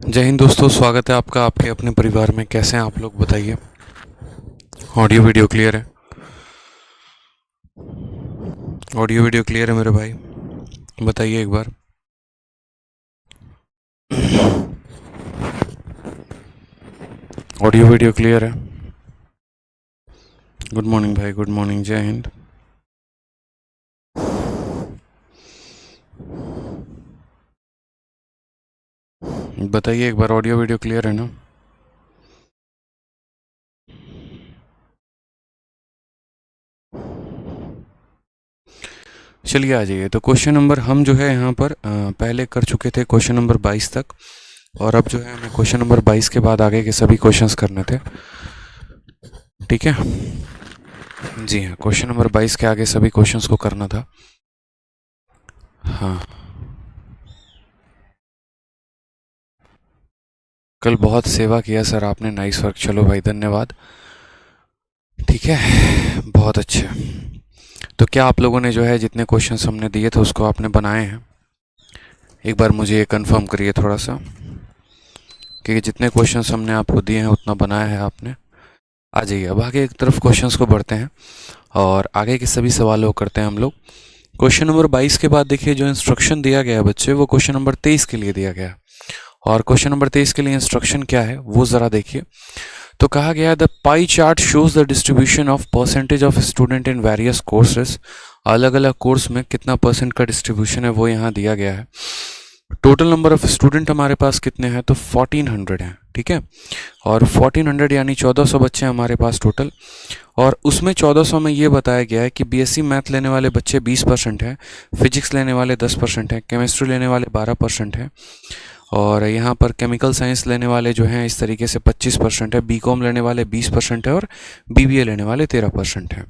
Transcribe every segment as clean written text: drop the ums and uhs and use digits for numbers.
जय हिंद दोस्तों, स्वागत है आपका आपके अपने परिवार में। कैसे हैं आप लोग, बताइए। ऑडियो वीडियो क्लियर है? ऑडियो वीडियो क्लियर है मेरे भाई? बताइए एक बार। ऑडियो वीडियो क्लियर है? गुड मॉर्निंग भाई, गुड मॉर्निंग, जय हिंद। बताइए एक बार, ऑडियो वीडियो क्लियर है ना? चलिए आ जाइए। तो क्वेश्चन नंबर हम जो है यहाँ पर पहले कर चुके थे, क्वेश्चन नंबर 22 तक। और अब जो है हमें क्वेश्चन नंबर 22 के बाद आगे के सभी क्वेश्चंस करने थे। ठीक है जी हाँ, क्वेश्चन नंबर 22 के आगे सभी क्वेश्चंस को करना था। हाँ, कल बहुत सेवा किया सर आपने, नाइस वर्क। चलो भाई, धन्यवाद। ठीक है, बहुत अच्छे। तो क्या आप लोगों ने जो है जितने क्वेश्चंस हमने दिए थे उसको आपने बनाए हैं? एक बार मुझे ये कंफर्म करिए थोड़ा सा कि जितने क्वेश्चंस हमने आपको दिए हैं उतना बनाया है आपने। आ जाइए, अब आगे की तरफ क्वेश्चंस को बढ़ते हैं और आगे के सभी सवालों को करते हैं हम लोग। क्वेश्चन नंबर 22 के बाद देखिए जो इंस्ट्रक्शन दिया गया है बच्चे, वो क्वेश्चन नंबर 23 के लिए दिया गया है। और क्वेश्चन नंबर 23 के लिए इंस्ट्रक्शन क्या है वो ज़रा देखिए। तो कहा गया है the pie chart shows the distribution of percentage of student in various courses. अलग अलग कोर्स में कितना परसेंट का डिस्ट्रीब्यूशन है वो यहाँ दिया गया है। टोटल नंबर ऑफ स्टूडेंट हमारे पास कितने हैं, तो 1400 हैं। ठीक है, और 1400 यानी 1400 बच्चे हमारे पास टोटल। और उसमें 1400 में ये बताया गया है कि बीएससी मैथ लेने वाले बच्चे 20% हैं, फिजिक्स लेने वाले 10% हैं, केमिस्ट्री लेने वाले 12% हैं, और यहाँ पर केमिकल साइंस लेने वाले जो हैं इस तरीके से 25% है, बीकॉम लेने वाले 20% है, और बीबीए लेने वाले 13% हैं।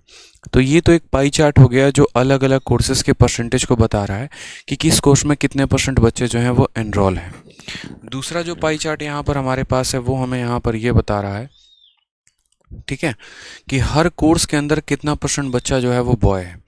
तो ये तो एक पाई चार्ट हो गया जो अलग अलग कोर्सेज के परसेंटेज को बता रहा है कि किस कोर्स में कितने परसेंट बच्चे जो हैं वो एनरोल हैं। दूसरा जो पाई चार्ट यहाँ पर हमारे पास है वो हमें यहाँ पर ये बता रहा है, ठीक है, कि हर कोर्स के अंदर कितना परसेंट बच्चा जो है वो बॉय है।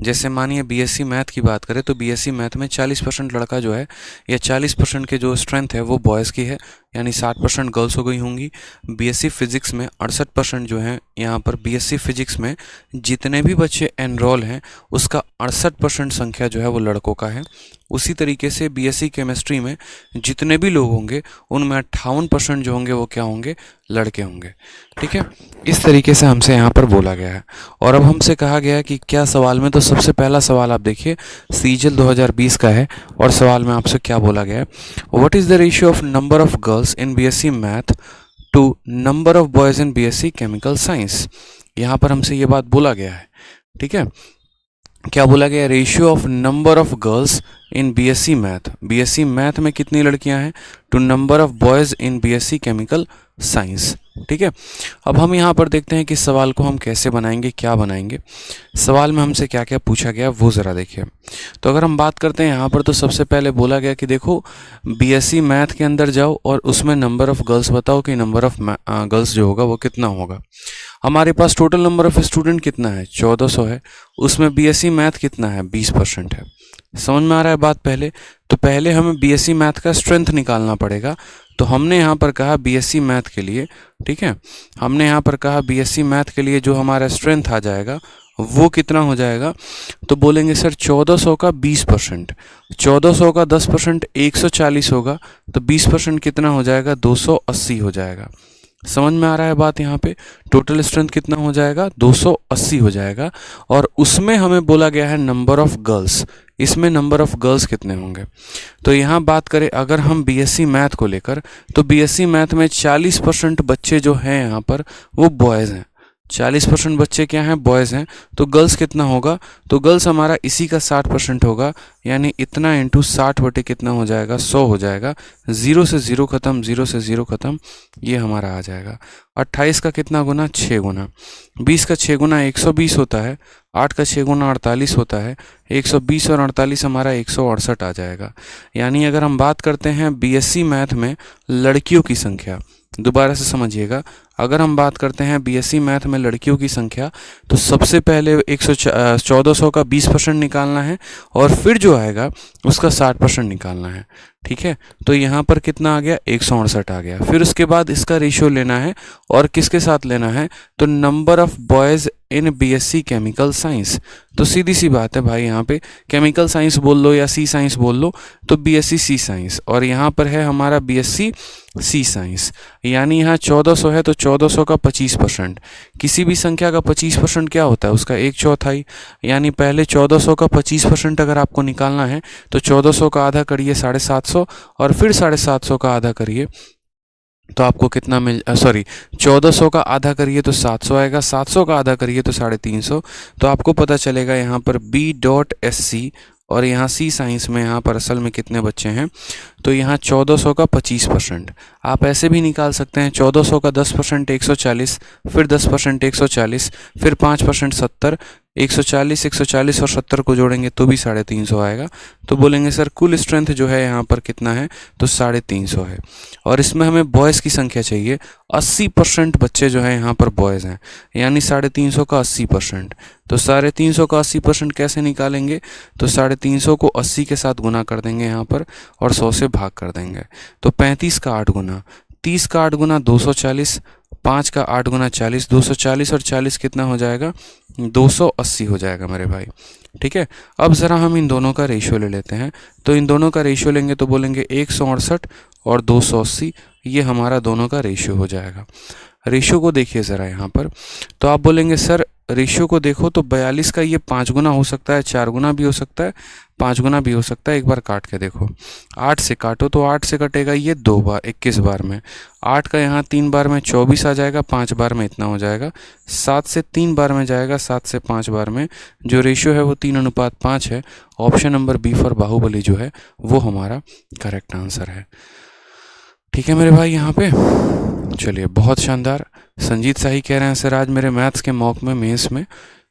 जैसे मानिए बीएससी मैथ की बात करें तो बीएससी मैथ में 40% लड़का जो है, या 40% के जो स्ट्रेंथ है वो बॉयज़ की है, यानी 60% गर्ल्स हो गई होंगी। बीएससी फिजिक्स में 68% जो है, यहाँ पर बीएससी फिजिक्स में जितने भी बच्चे एनरोल हैं उसका 68% संख्या जो है वो लड़कों का है। उसी तरीके से बीएससी केमिस्ट्री में जितने भी लोग होंगे उनमें 58% जो होंगे वो क्या होंगे, लड़के होंगे। ठीक है, इस तरीके से हमसे यहाँ पर बोला गया है। और अब हमसे कहा गया है कि क्या सवाल में, तो सबसे पहला सवाल आप देखिए सीजल 2020 का है, और सवाल में आपसे क्या बोला गया है, what is the ratio of number of girls in BSc math to number of boys in BSc chemical science. यहाँ पर हमसे ये बात बोला गया है। ठीक है, क्या बोला गया, ratio of number of girls in BSc math, BSc math में कितनी लड़कियां हैं, to number of boys in BSc chemical science. ठीक है, अब हम यहाँ पर देखते हैं कि सवाल को हम कैसे बनाएंगे, क्या बनाएंगे। सवाल में हमसे क्या क्या पूछा गया वो ज़रा देखिए। तो अगर हम बात करते हैं यहाँ पर, तो सबसे पहले बोला गया कि देखो बीएससी मैथ के अंदर जाओ और उसमें नंबर ऑफ़ गर्ल्स बताओ कि नंबर ऑफ़ गर्ल्स जो होगा वो कितना होगा। हमारे पास टोटल नंबर ऑफ़ स्टूडेंट कितना है, 1400 है। उसमें बीएससी मैथ कितना है, 20% है। समझ में आ रहा है बात? पहले तो पहले हमें बीएससी मैथ का स्ट्रेंथ निकालना पड़ेगा। तो हमने यहाँ पर कहा बीएससी मैथ के लिए, ठीक है, हमने यहाँ पर कहा बीएससी मैथ के लिए जो हमारा स्ट्रेंथ आ जाएगा वो कितना हो जाएगा, तो बोलेंगे सर 1400 का 20%, 1400 का 10% 140 होगा, तो 20% कितना हो जाएगा, 280 हो जाएगा। समझ में आ रहा है बात? यहाँ पे टोटल स्ट्रेंथ कितना हो जाएगा, 280 हो जाएगा। और उसमें हमें बोला गया है नंबर ऑफ़ गर्ल्स, इसमें नंबर ऑफ़ गर्ल्स कितने होंगे। तो यहाँ बात करें अगर हम बीएससी मैथ को लेकर, तो बीएससी मैथ में 40% बच्चे जो हैं यहाँ पर वो बॉयज़ हैं, 40% बच्चे क्या हैं, बॉयज़ हैं। तो गर्ल्स कितना होगा, तो गर्ल्स हमारा इसी का 60% होगा, यानी इतना इंटू 60 बटे कितना हो जाएगा, 100 हो जाएगा। 0 से 0 ख़त्म, 0 से 0 ख़त्म, ये हमारा आ जाएगा। 28 का कितना गुना, 6 गुना। 20 का 6 गुना 120 होता है। 8 का 6 गुना 48 होता है। 120 और 48 हमारा 168 आ जाएगा। यानी अगर हम बात करते हैं बीएससी मैथ में लड़कियों की संख्या, दोबारा से समझिएगा, अगर हम बात करते हैं बीएससी मैथ में लड़कियों की संख्या, तो सबसे पहले 1400 का 20% निकालना है, और फिर जो आएगा उसका 60% निकालना है। ठीक है, तो यहाँ पर कितना आ गया, 168 आ गया। फिर उसके बाद इसका रेशियो लेना है, और किसके साथ लेना है, तो number of boys in BSc chemical science. तो सीधी सी बात है भाई, यहाँ पे केमिकल साइंस बोल लो या सी साइंस बोल लो, तो बीएससी सी साइंस, और यहाँ पर है हमारा बीएससी सी साइंस। यानी यहाँ 1400 है तो 1400 का 25%, किसी भी संख्या का 25% क्या होता है, उसका 1/4। यानी पहले 1400 का 25% अगर आपको निकालना है तो 1400 का आधा करिए 750, और फिर 750 का आधा करिए तो आपको कितना 1400 का आधा करिए तो 700 आएगा, 700 का आधा करिए तो 350। तो आपको पता चलेगा यहाँ पर B.SC, और यहाँ सी साइंस में यहाँ पर असल में कितने बच्चे हैं, तो यहाँ 1400 का 25%। आप ऐसे भी निकाल सकते हैं, 1400 का 10% 140, फिर 10% 140, फिर 5% 70, 140 140 और 70 को जोड़ेंगे तो भी 350 आएगा। तो बोलेंगे सर कुल स्ट्रेंथ जो है यहाँ पर कितना है, तो 350 है। और इसमें हमें बॉयज़ की संख्या चाहिए, 80% बच्चे जो है यहाँ पर बॉयज़ हैं, यानी 350 का 80%। तो 350 का 80% कैसे निकालेंगे, तो 350 को 80 के साथ गुना कर देंगे यहाँ पर, और 100 से भाग कर देंगे। तो 35 का 8 गुना, 30 का 8 गुना 240, 5 का 8 गुना 40, 240 और 40 कितना हो जाएगा, 280 हो जाएगा मेरे भाई। ठीक है, अब ज़रा हम इन दोनों का रेशियो ले लेते हैं। तो इन दोनों का रेशियो लेंगे तो बोलेंगे 168 और 280, ये हमारा दोनों का रेशियो हो जाएगा। रेशियो को देखिए ज़रा यहाँ पर, तो आप बोलेंगे सर रेशियो को देखो तो 42 का ये 5 गुना हो सकता है, 4 गुना भी हो सकता है, 5 गुना भी हो सकता है। एक बार काट के देखो, 8 से काटो तो 8 से कटेगा ये 2 बार 21 बार में, 8 का यहाँ 3 बार में 24 आ जाएगा, 5 बार में इतना हो जाएगा, 7 से 3 बार में जाएगा, 7 से 5 बार में, जो रेशियो है वो 3:5 है। Option number B for Baahubali जो है वो हमारा करेक्ट आंसर है। ठीक है मेरे भाई, यहाँ पे चलिए बहुत शानदार। संजीत शाही कह रहे हैं सर आज मेरे मैथ्स के मॉक में मेंस में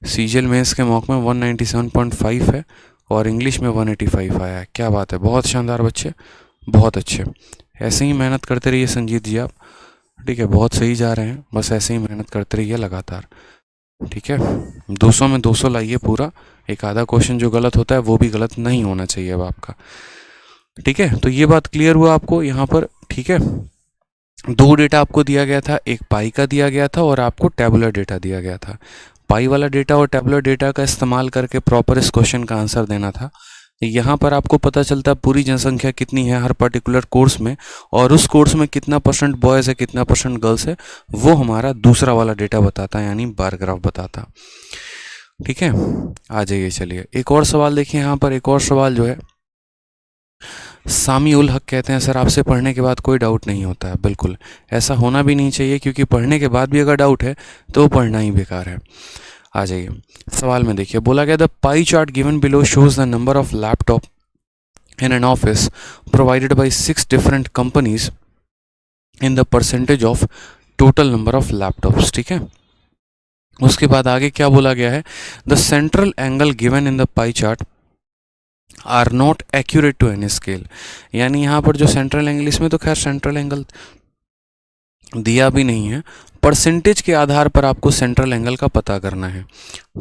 सीजीएल मेंस के मॉक में 197.5 है और इंग्लिश में 185 आया है। क्या बात है, बहुत शानदार बच्चे, बहुत अच्छे। ऐसे ही मेहनत करते रहिए संजीत जी आप, ठीक है, बहुत सही जा रहे हैं, बस ऐसे ही मेहनत करते रहिए लगातार। ठीक है, 200 में 200 लाइए पूरा, एक आधा क्वेश्चन जो गलत होता है वो भी गलत नहीं होना चाहिए अब आपका। ठीक है, तो ये बात क्लियर हुआ आपको यहाँ पर। ठीक है, 2 डेटा आपको दिया गया था, एक पाई का दिया गया था और आपको टेबुलर डेटा दिया गया था। पाई वाला डेटा और टेबुलर डेटा का इस्तेमाल करके प्रॉपर इस क्वेश्चन का आंसर देना था। यहाँ पर आपको पता चलता है पूरी जनसंख्या कितनी है हर पर्टिकुलर कोर्स में, और उस कोर्स में कितना % बॉयज़ है कितना % गर्ल्स है, वो हमारा दूसरा वाला डेटा बताता है, यानी बार ग्राफ बताता। ठीक है, आ जाइए, चलिए एक और सवाल देखिए। यहाँ पर एक और सवाल जो है, सामी उल हक कहते हैं सर आपसे पढ़ने के बाद कोई डाउट नहीं होता है। बिल्कुल ऐसा होना भी नहीं चाहिए, क्योंकि पढ़ने के बाद भी अगर डाउट है तो पढ़ना ही बेकार है। आ जाइए सवाल में देखिए, बोला गया the pie chart given below shows the number of laptop in an office provided by 6 different companies in the percentage of total number of laptops. ठीक है, उसके बाद आगे क्या बोला गया है, the central angle given in the pie chart are not accurate to any scale. यानी यहाँ पर जो सेंट्रल एंगल, इसमें तो खैर सेंट्रल एंगल दिया भी नहीं है, परसेंटेज के आधार पर आपको सेंट्रल एंगल का पता करना है।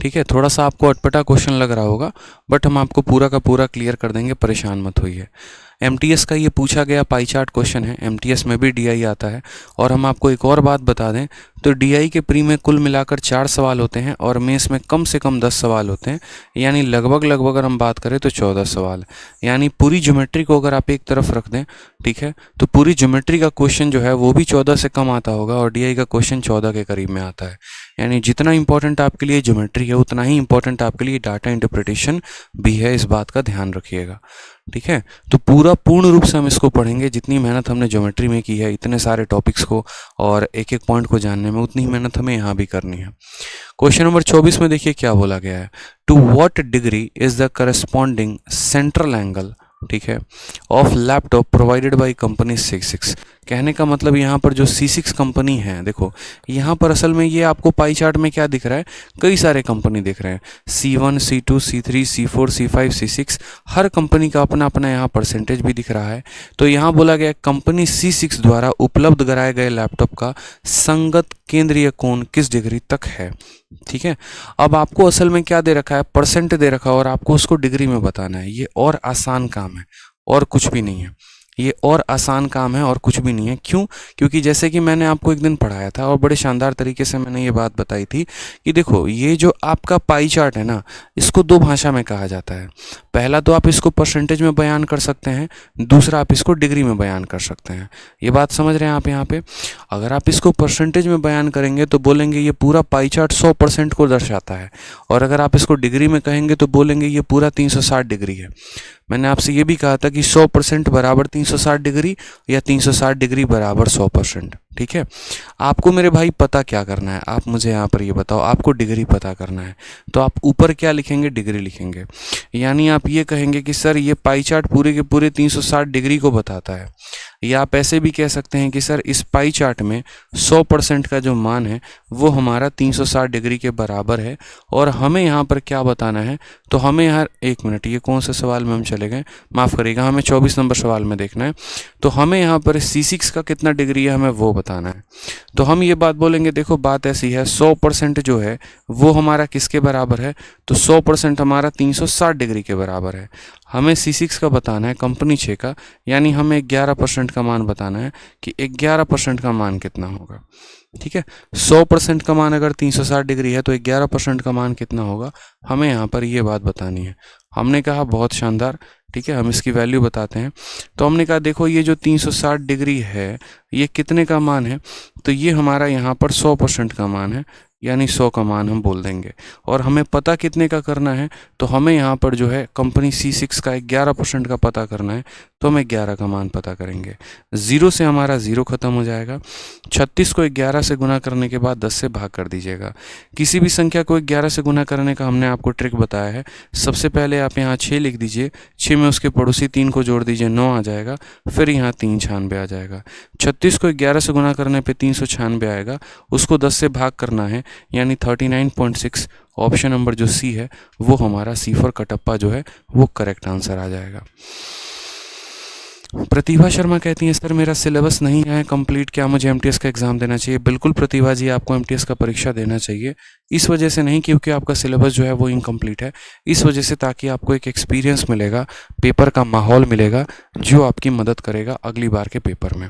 ठीक है, थोड़ा सा आपको अटपटा क्वेश्चन लग रहा होगा, बट हम आपको पूरा का पूरा क्लियर कर देंगे, परेशान मत होइए। एमटीएस का ये पूछा गया पाई चार्ट क्वेश्चन है, एमटीएस में भी डीआई आता है। और हम आपको एक और बात बता दें तो डीआई के प्री में कुल मिलाकर 4 सवाल होते हैं और मेंस में कम से कम 10 सवाल होते हैं, यानी लगभग अगर हम बात करें तो 14 सवाल। यानी पूरी ज्योमेट्री को अगर आप एक तरफ रख दें, ठीक है, तो पूरी ज्योमेट्री का क्वेश्चन जो है वो भी 14 से कम आता होगा और डीआई का क्वेश्चन 14 के करीब में आता है। यानी जितना इंपॉर्टेंट आपके लिए ज्योमेट्री है उतना ही इंपॉर्टेंट आपके लिए डाटा इंटरप्रिटेशन भी है, इस बात का ध्यान रखिएगा। ठीक है, तो पूर्ण रूप से हम इसको पढ़ेंगे। जितनी मेहनत हमने ज्योमेट्री में की है इतने सारे टॉपिक्स को और एक एक पॉइंट को जानने में, उतनी ही मेहनत हमें यहाँ भी करनी है। क्वेश्चन नंबर 24 में देखिए क्या बोला गया है, to what degree is the corresponding central angle, ठीक है, of laptop provided by company C6। कहने का मतलब यहाँ पर जो C6 कंपनी है, देखो यहाँ पर असल में ये आपको पाई चार्ट में क्या दिख रहा है, कई सारे कंपनी दिख रहे हैं, C1 C2 C3 C4 C5 C6, हर कंपनी का अपना अपना यहाँ परसेंटेज भी दिख रहा है। तो यहाँ बोला गया कंपनी C6 द्वारा उपलब्ध कराए गए लैपटॉप का संगत केंद्रीय कोण किस डिग्री तक है। ठीक है, अब आपको असल में क्या दे रखा है, परसेंट दे रखा है और आपको उसको डिग्री में बताना है। ये और आसान काम है और कुछ भी नहीं है। ये और आसान काम है और कुछ भी नहीं है। क्यों? क्योंकि जैसे कि मैंने आपको एक दिन पढ़ाया था और बड़े शानदार तरीके से मैंने ये बात बताई थी कि देखो ये जो आपका पाई चार्ट है ना, इसको दो भाषा में कहा जाता है। पहला तो आप इसको परसेंटेज में बयान कर सकते हैं, दूसरा आप इसको डिग्री में बयान कर सकते हैं। ये बात समझ रहे हैं आप यहाँ पे? अगर आप इसको परसेंटेज में बयान करेंगे तो बोलेंगे ये पूरा पाई चार्ट 100% को दर्शाता है, और अगर आप इसको डिग्री में कहेंगे तो बोलेंगे ये पूरा 360 डिग्री है। मैंने आपसे ये भी कहा था कि 100% बराबर 360 डिग्री या 360 डिग्री बराबर 100%। ठीक है, आपको मेरे भाई पता क्या करना है, आप मुझे यहाँ पर ये बताओ। आपको डिग्री पता करना है तो आप ऊपर क्या लिखेंगे? डिग्री लिखेंगे। यानी आप ये कहेंगे कि सर ये पाई चार्ट पूरे के पूरे 360 डिग्री को बताता है। या आप ऐसे भी कह सकते हैं कि सर इस पाई चार्ट में 100% का जो मान है वो हमारा 360 डिग्री के बराबर है। और हमें यहाँ पर क्या बताना है? तो हमें यहाँ, एक मिनट, ये कौन से सवाल में हम चले गए, माफ़ करिएगा, हमें 24 नंबर सवाल में देखना है। तो हमें यहाँ पर C6 का कितना डिग्री है हमें वो बताना है। तो हम ये बात बोलेंगे, देखो बात ऐसी है, 100% जो है वो हमारा किसके बराबर है? तो 100% हमारा 360 डिग्री के बराबर है। हमें C6 का बताना है, कंपनी 6 का, यानी हमें 11% का मान बताना है कि 11% का मान कितना होगा। ठीक है, 100% का मान अगर 360 डिग्री है तो 11% का मान कितना होगा, हमें यहाँ पर ये बात बतानी है। हमने कहा बहुत शानदार, ठीक है, हम इसकी वैल्यू बताते हैं। तो हमने कहा देखो ये जो 360 डिग्री है ये कितने का मान है? तो ये हमारा यहाँ पर 100% का मान है, यानी 100 का मान हम बोल देंगे। और हमें पता कितने का करना है? तो हमें यहाँ पर जो है कंपनी C6 का 11% का पता करना है, तो हम 11 का मान पता करेंगे। 0 से हमारा 0 खत्म हो जाएगा। 36 को 11 से गुना करने के बाद 10 से भाग कर दीजिएगा। किसी भी संख्या को 11 से गुना करने का हमने आपको ट्रिक बताया है। सबसे पहले आप यहाँ 6 लिख दीजिए, 6 में उसके पड़ोसी 3 को जोड़ दीजिए, 9 आ जाएगा, फिर यहाँ 3 96 आ जाएगा। 36 को 11 से गुना करने पे 396 आएगा, उसको 10 से भाग करना है, यानी 39.6। ऑप्शन नंबर जो सी है वो हमारा सी फॉर कटप्पा जो है वो करेक्ट आंसर आ जाएगा। प्रतिभा शर्मा कहती हैं सर मेरा सिलेबस नहीं है कंप्लीट, क्या मुझे एमटीएस का एग्ज़ाम देना चाहिए? बिल्कुल प्रतिभा जी, आपको एमटीएस का परीक्षा देना चाहिए। इस वजह से नहीं क्योंकि आपका सिलेबस जो है वो इनकम्प्लीट है, इस वजह से ताकि आपको एक एक्सपीरियंस मिलेगा, पेपर का माहौल मिलेगा जो आपकी मदद करेगा अगली बार के पेपर में।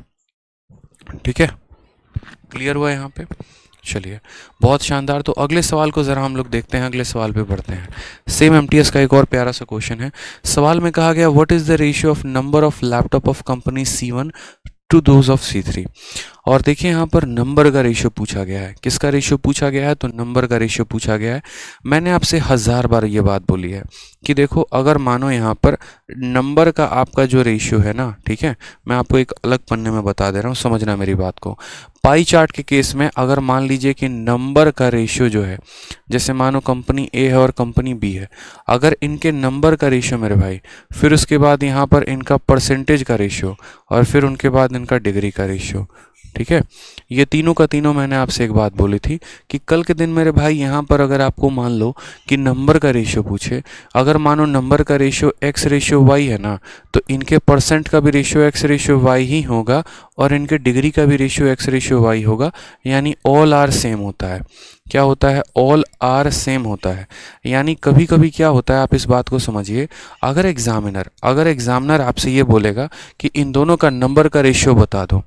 ठीक है, क्लियर हुआ यहाँ पे? चलिए बहुत शानदार। तो अगले सवाल को ज़रा हम लोग देखते हैं, अगले सवाल पे बढ़ते हैं। सेम एमटीएस का एक और प्यारा सा क्वेश्चन है। सवाल में कहा गया what is the ratio of number of laptop of company C1 to those of C3। और देखिए यहाँ पर नंबर का रेशियो पूछा गया है। किसका रेशियो पूछा गया है? तो नंबर का रेशियो पूछा गया है। मैंने आपसे 1000 बार ये बात बोली है कि देखो अगर मानो यहाँ पर नंबर का आपका जो रेशियो है ना, ठीक है, मैं आपको एक अलग पन्ने में बता दे रहा हूँ, समझना मेरी बात को। पाई चार्ट के केस में अगर मान लीजिए कि नंबर का रेशियो जो है, जैसे मानो कंपनी ए है और कंपनी बी है, अगर इनके नंबर का रेशियो मेरे भाई, फिर उसके बाद यहाँ पर इनका परसेंटेज का रेशियो, और फिर उनके बाद इनका डिग्री का रेशियो, ठीक है, ये तीनों का तीनों मैंने आपसे एक बात बोली थी कि कल के दिन मेरे भाई यहाँ पर अगर आपको मान लो कि नंबर का रेशियो पूछे, अगर मानो नंबर का रेशियो x रेशियो y है ना, तो इनके परसेंट का भी रेशियो x रेशियो y ही होगा और इनके डिग्री का भी रेशियो x रेशियो y होगा, यानी ऑल आर सेम होता है। क्या होता है? ऑल आर सेम होता है। यानी कभी कभी क्या होता है, आप इस बात को समझिए, अगर एग्जामिनर आपसे ये बोलेगा कि इन दोनों का नंबर का रेशियो बता दो,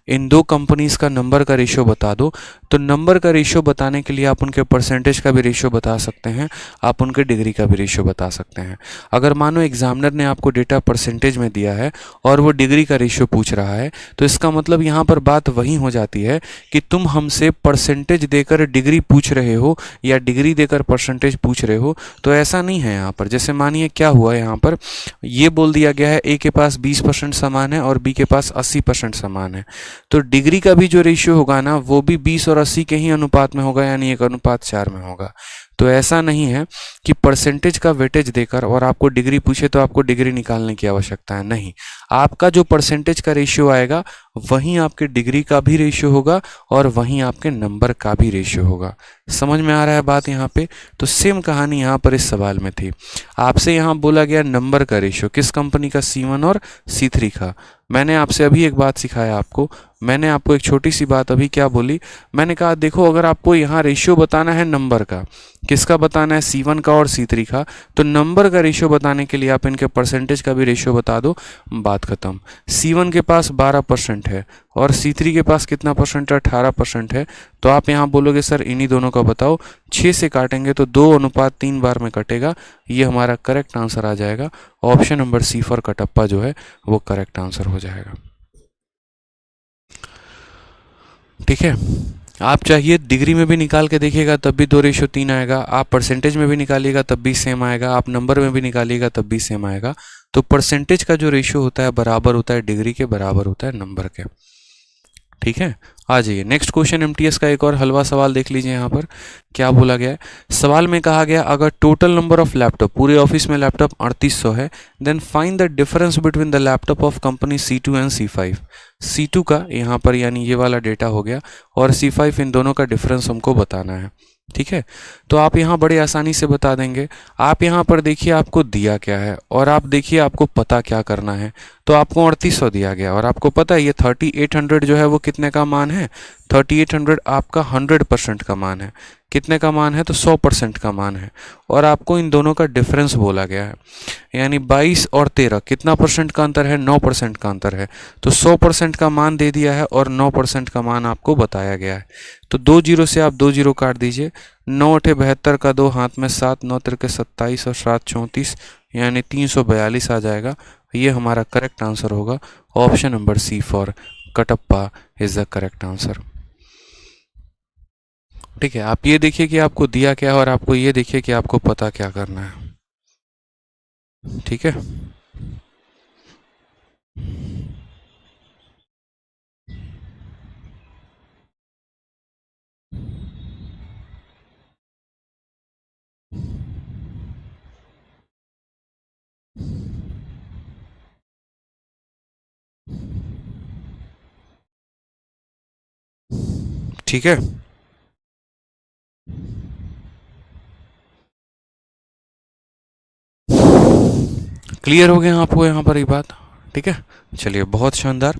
इन दो कंपनीज का नंबर का रेशियो बता दो, तो नंबर का रेशियो बताने के लिए आप उनके परसेंटेज का भी रेशियो बता सकते हैं, आप उनके डिग्री का भी रेशियो बता सकते हैं। अगर मानो एग्जामिनर ने आपको डेटा परसेंटेज में दिया है और वो डिग्री का रेशियो पूछ रहा है, तो इसका मतलब यहाँ पर बात वही हो जाती है कि तुम हमसे परसेंटेज देकर डिग्री पूछ रहे हो या डिग्री देकर परसेंटेज पूछ रहे हो। तो ऐसा नहीं है यहाँ पर। जैसे मानिए क्या हुआ यहाँ पर, ये बोल दिया गया है ए के पास 20% सामान है और बी के पास 80% सामान है, तो डिग्री का भी जो रेशियो होगा ना वो भी 20 और 80 के ही अनुपात में होगा, यानी 1:4 में होगा। तो ऐसा नहीं है कि परसेंटेज का वेटेज देकर और आपको डिग्री पूछे तो आपको डिग्री निकालने की आवश्यकता है, नहीं। आपका जो परसेंटेज का रेशियो आएगा वहीं आपके डिग्री का भी रेशियो होगा और वहीं आपके नंबर का भी रेशियो होगा। समझ में आ रहा है बात यहाँ पे? तो सेम कहानी यहाँ पर इस सवाल में थी। आपसे यहाँ बोला गया नंबर का रेशियो, किस कंपनी का? C1 और C3 का। मैंने आपसे अभी एक बात सिखाया आपको, मैंने आपको एक छोटी सी बात अभी क्या बोली, मैंने कहा देखो अगर आपको यहाँ रेशियो बताना है नंबर का, किसका बताना है, C1 का और C3 का, तो नंबर का रेशियो बताने के लिए आप इनके परसेंटेज का भी रेशियो बता दो, बात खत्म। C1 के पास 12% है और C3 के पास कितना परसेंट है, 18% है। तो आप यहाँ बोलोगे सर इन्हीं दोनों का बताओ, 6 से काटेंगे तो 2:3 बार में कटेगा, ये हमारा करेक्ट आंसर आ जाएगा। Option number C for Kattappa जो है वो करेक्ट आंसर हो जाएगा। ठीक है, आप चाहिए डिग्री में भी निकाल के देखिएगा तब भी 2:3 आएगा, आप परसेंटेज में भी निकालिएगा तब भी सेम आएगा, आप नंबर में भी निकालिएगा तब भी सेम आएगा। तो परसेंटेज का जो रेशियो होता है बराबर होता है डिग्री के, बराबर होता है नंबर के। ठीक है, आ जाइए नेक्स्ट क्वेश्चन एमटीएस का एक और हलवा सवाल देख लीजिए। यहाँ पर क्या बोला गया है, सवाल में कहा गया अगर टोटल नंबर ऑफ लैपटॉप, पूरे ऑफिस में लैपटॉप 3800 है, then find the difference between the laptop of company C2 and C5। C2 का यहाँ पर यानी ये वाला डेटा हो गया और C5, इन दोनों का डिफरेंस हमको बताना है। ठीक है, तो आप यहाँ बड़े आसानी से बता देंगे। आप यहाँ पर देखिए आपको दिया क्या है और आप देखिए आपको पता क्या करना है। तो आपको 3800 दिया गया और आपको पता है ये 3800 जो है वो कितने का मान है, 3800 आपका 100% का मान है। कितने का मान है, तो 100% का मान है। और आपको इन दोनों का डिफरेंस बोला गया है, यानी 22 और 13 कितना परसेंट का अंतर है, 9% का अंतर है। तो 100% का मान दे दिया है और 9% का मान आपको बताया गया है। तो 2 जीरो से आप 2 जीरो काट दीजिए, 9×8 = 72 का 2 हाथ में 7, 9×3 = 27 और 7 × 34 यानी 342 आ जाएगा। ये हमारा करेक्ट आंसर होगा। Option number C for Kattappa is the correct answer. ठीक है, आप ये देखिए कि आपको दिया क्या है और आपको ये देखिए कि आपको पता क्या करना है। ठीक है, ठीक है, क्लियर हो गया आपको यहाँ पर ये बात। ठीक है, चलिए बहुत शानदार।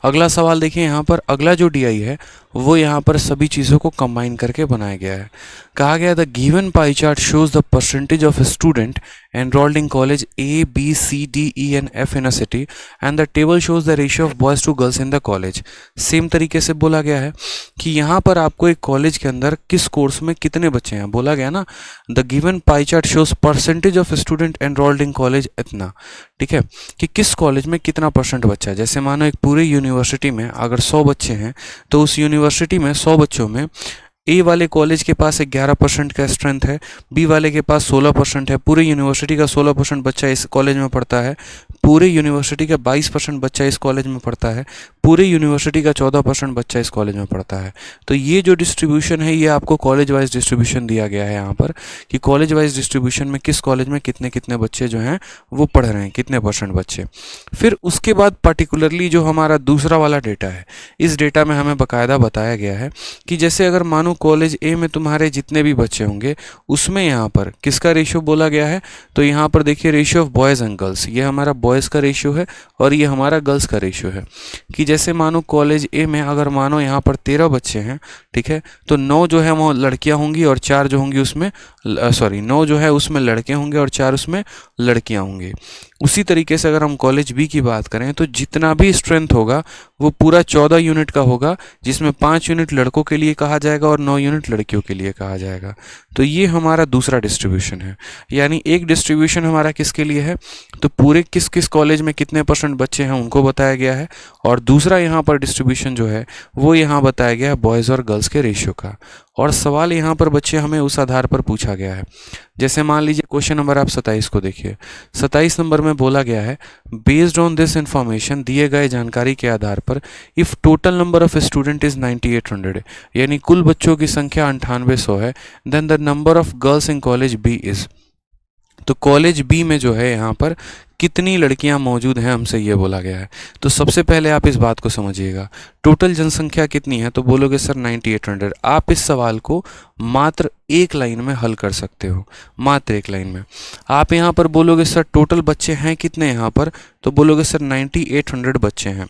अगला सवाल देखिए, यहाँ पर अगला जो DI है वो यहाँ पर सभी चीज़ों को कंबाइन करके बनाया गया है। कहा गया the given pie chart shows the percentage of student enrolled in college A, B, C, D, E and F in a city and the table shows the ratio of boys to girls in the college। Same तरीके से बोला गया है कि यहाँ पर आपको एक कॉलेज के अंदर किस कोर्स में कितने बच्चे हैं, बोला गया ना the given pie chart shows percentage of student enrolled in college इतना। ठीक है, कि किस कॉलेज में कितना % बच्चा है। जैसे मानो एक पूरे यूनिवर्सिटी में अगर 100 बच्चे हैं तो उस यूनिवर्सिटी में 100 बच्चों में ए वाले कॉलेज के पास 11% का स्ट्रेंथ है, बी वाले के पास 16% है, पूरे यूनिवर्सिटी का 16% बच्चा इस कॉलेज में पढ़ता है, पूरे यूनिवर्सिटी का 22% बच्चा इस कॉलेज में पढ़ता है, पूरे यूनिवर्सिटी का 14% बच्चा इस कॉलेज में पढ़ता है। तो ये जो डिस्ट्रीब्यूशन है ये आपको कॉलेज वाइज डिस्ट्रीब्यूशन दिया गया है यहाँ पर कि कॉलेज वाइज डिस्ट्रीब्यूशन में किस कॉलेज में कितने कितने बच्चे जो हैं वो पढ़ रहे हैं, कितने % बच्चे। फिर उसके बाद पर्टिकुलरली जो हमारा दूसरा वाला डेटा है, इस डेटा में हमें बाकायदा बताया गया है कि जैसे अगर मानो कॉलेज ए में तुम्हारे जितने भी बच्चे होंगे उसमें यहाँ पर किसका रेशियो बोला गया है, तो यहाँ पर देखिए ratio of boys and girls, ये हमारा बॉयज़ का रेशियो है और ये हमारा गर्ल्स का रेशियो है। कि जैसे मानो कॉलेज ए में अगर मानो यहाँ पर 13 बच्चे हैं, ठीक है, तो 9 जो है वो लड़कियाँ होंगी और 4 जो होंगी उसमें 9 जो है उसमें लड़के होंगे और 4 उसमें लड़कियाँ होंगी। उसी तरीके से अगर हम कॉलेज बी की बात करें तो जितना भी स्ट्रेंथ होगा वो पूरा 14 यूनिट का होगा, जिसमें 5 यूनिट लड़कों के लिए कहा जाएगा और 9 यूनिट लड़कियों के लिए कहा जाएगा। तो ये हमारा दूसरा डिस्ट्रीब्यूशन है। यानी एक डिस्ट्रीब्यूशन हमारा किसके लिए है, तो पूरे किस किस कॉलेज में कितने % बच्चे हैं उनको बताया गया है, और दूसरा यहाँ पर डिस्ट्रीब्यूशन जो है वो यहाँ बताया गया है बॉयज़ और गर्ल्स के रेशियो का। और सवाल यहाँ पर बच्चे हमें उस आधार पर पूछा गया है। जैसे मान लीजिए क्वेश्चन नंबर आप 27 को देखिए, 27 नंबर में बोला गया है बेस्ड ऑन दिस इंफॉर्मेशन, दिए गए जानकारी के आधार पर if total number of student is 9800, यानी कुल बच्चों की संख्या 9800 है, then the number of girls in college B is. तो कॉलेज बी में जो है यहाँ पर कितनी लड़कियां मौजूद हैं हमसे ये बोला गया है। तो सबसे पहले आप इस बात को समझिएगा, टोटल जनसंख्या कितनी है, तो बोलोगे सर 9800। आप इस सवाल को मात्र एक लाइन में हल कर सकते हो, मात्र एक लाइन में। आप यहाँ पर बोलोगे सर टोटल बच्चे हैं कितने यहाँ पर, तो बोलोगे सर 9800 बच्चे हैं।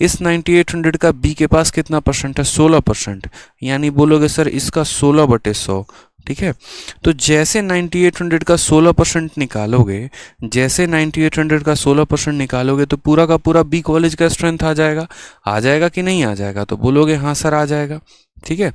इस 9800 का बी के पास कितना परसेंट है, 16%, यानी बोलोगे सर इसका 16/100। ठीक है, तो जैसे 9800 का 16% निकालोगे, जैसे 9800 का 16% निकालोगे तो पूरा का पूरा बी कॉलेज का स्ट्रेंथ आ जाएगा कि नहीं आ जाएगा, तो बोलोगे हाँ सर आ जाएगा। ठीक है,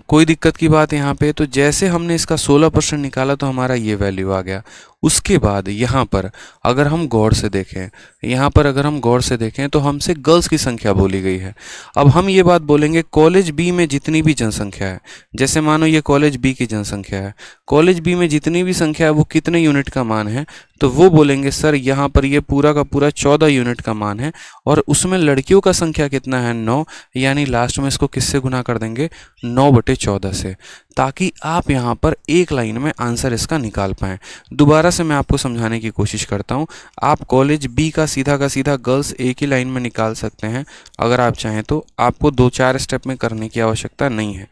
कोई दिक्कत की बात यहाँ पे, तो जैसे हमने इसका 16% निकाला तो हमारा ये वैल्यू आ गया। उसके बाद यहाँ पर अगर हम गौर से देखें, यहाँ पर अगर हम गौर से देखें तो हमसे गर्ल्स की संख्या बोली गई है। अब हम ये बात बोलेंगे कॉलेज बी में जितनी भी जनसंख्या है, जैसे मानो ये कॉलेज बी की जनसंख्या है, कॉलेज बी में जितनी भी संख्या है वो कितने यूनिट का मान है, तो वो बोलेंगे सर यहाँ पर ये पूरा का पूरा 14 यूनिट का मान है, और उसमें लड़कियों का संख्या कितना है 9, यानी लास्ट में इसको किससे गुना कर देंगे 9/14 से, ताकि आप यहाँ पर एक लाइन में आंसर इसका निकाल पाएँ। दोबारा से मैं आपको समझाने की कोशिश करता हूँ। आप कॉलेज बी का सीधा गर्ल्स एक ही लाइन में निकाल सकते हैं अगर आप चाहें तो, आपको 2-4 स्टेप में करने की आवश्यकता नहीं है।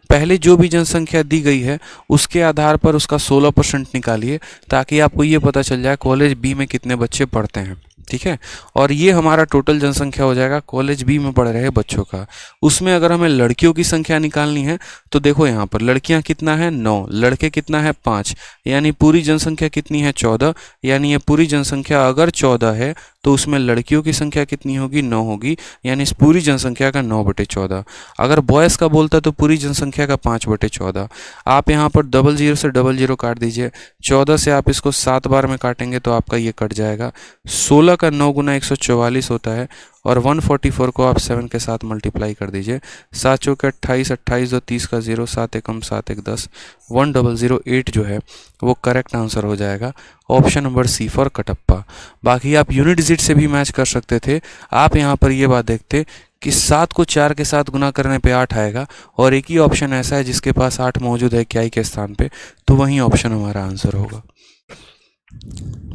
पहले जो भी जनसंख्या दी गई है उसके आधार पर उसका 16% निकालिए, ताकि आपको ये पता चल जाए कॉलेज बी में कितने बच्चे पढ़ते हैं। ठीक है, और ये हमारा टोटल जनसंख्या हो जाएगा कॉलेज बी में पढ़ रहे बच्चों का। उसमें अगर हमें लड़कियों की संख्या निकालनी है तो देखो यहाँ पर लड़कियाँ कितना है 9, लड़के कितना है 5, यानी पूरी जनसंख्या कितनी है 14, यानी ये पूरी जनसंख्या अगर 14 है तो उसमें लड़कियों की संख्या कितनी होगी 9 होगी, यानी इस पूरी जनसंख्या का 9/14। अगर बॉयज़ का बोलता तो पूरी जनसंख्या का 5/14। आप यहाँ पर 00 से 00 काट दीजिए, 14 से आप इसको 7 बार में काटेंगे तो आपका ये कट जाएगा। 16 का 9 गुना 144 होता है, और 144 को आप 7 के साथ मल्टीप्लाई कर दीजिए। 7 चौके 28, 28 2 30 का 0, 7 एकम 7 1 10, 1008 जो है वो करेक्ट आंसर हो जाएगा, option number C for Kattappa. बाकी आप यूनिट डिजिट से भी मैच कर सकते थे। आप यहाँ पर ये बात देखते कि 7 को 4 के साथ गुना करने पे 8 आएगा, और एक ही ऑप्शन ऐसा है जिसके पास 8 मौजूद है क्याई के स्थान पे, तो वही ऑप्शन हमारा आंसर होगा।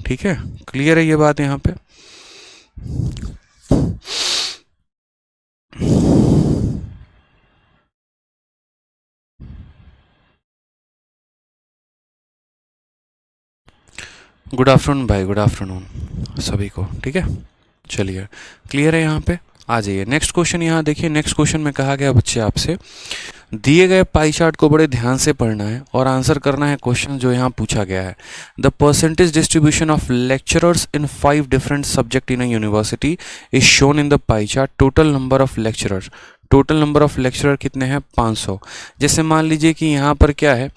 ठीक है, क्लियर है ये बात यहाँ पे। गुड आफ्टरनून भाई, गुड आफ्टरनून सभी को। ठीक है, चलिए क्लियर है यहाँ पे। आ जाइए नेक्स्ट क्वेश्चन। यहाँ देखिए नेक्स्ट क्वेश्चन में कहा गया बच्चे आपसे दिए गए पाई चार्ट को बड़े ध्यान से पढ़ना है और आंसर करना है क्वेश्चन जो यहाँ पूछा गया है। The percentage distribution of lecturers in 5 different subject in a university is shown in the pie chart. Total number of lecturers, total number of lecturer कितने हैं 500। जैसे मान लीजिए कि यहाँ पर क्या है,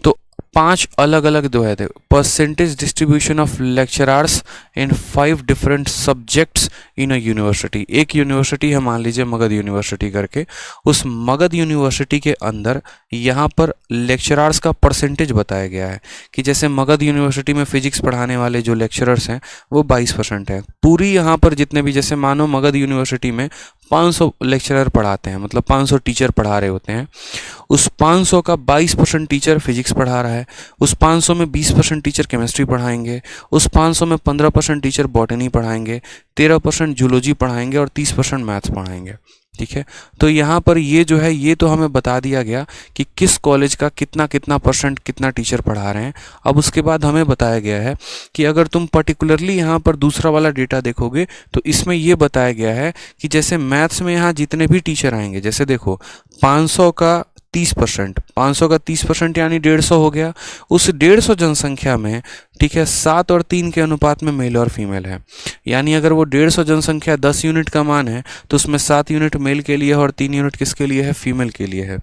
तो 5 अलग अलग जो है percentage distribution of lecturers in 5 different subjects in a university. एक यूनिवर्सिटी है मान लीजिए मगध यूनिवर्सिटी करके, उस मगध यूनिवर्सिटी के अंदर यहाँ पर लेक्चरर्स का परसेंटेज बताया गया है कि जैसे मगध यूनिवर्सिटी में फिजिक्स पढ़ाने वाले जो लेक्चरर्स हैं वो 22% है। पूरी यहाँ पर जितने भी, जैसे मानो मगध यूनिवर्सिटी में 500 लेक्चरर पढ़ाते हैं, मतलब 500 टीचर पढ़ा रहे होते हैं, उस 500 का 22% टीचर फिजिक्स पढ़ा रहा है, उस 500 में 20% टीचर केमिस्ट्री पढ़ाएंगे, उस 500 में 15% टीचर बॉटनी पढ़ाएंगे, 13% जूलॉजी पढ़ाएंगे और 30% मैथ्स पढ़ाएंगे। ठीक है, तो यहाँ पर ये जो है ये तो हमें बता दिया गया कि किस कॉलेज का कितना कितना परसेंट कितना टीचर पढ़ा रहे हैं। अब उसके बाद हमें बताया गया है कि अगर तुम पर्टिकुलरली यहाँ पर दूसरा वाला डेटा देखोगे तो इसमें ये बताया गया है कि जैसे मैथ्स में यहाँ जितने भी टीचर आएंगे, जैसे देखो 500 का 30%, 500 का 30% यानी 150 हो गया। उस 150 जनसंख्या में ठीक है 7 और 3 के अनुपात में मेल और फीमेल है, यानी अगर वो 150 जनसंख्या 10 यूनिट का मान है तो उसमें 7 यूनिट मेल के लिए और 3 यूनिट किसके लिए है, फीमेल के लिए है।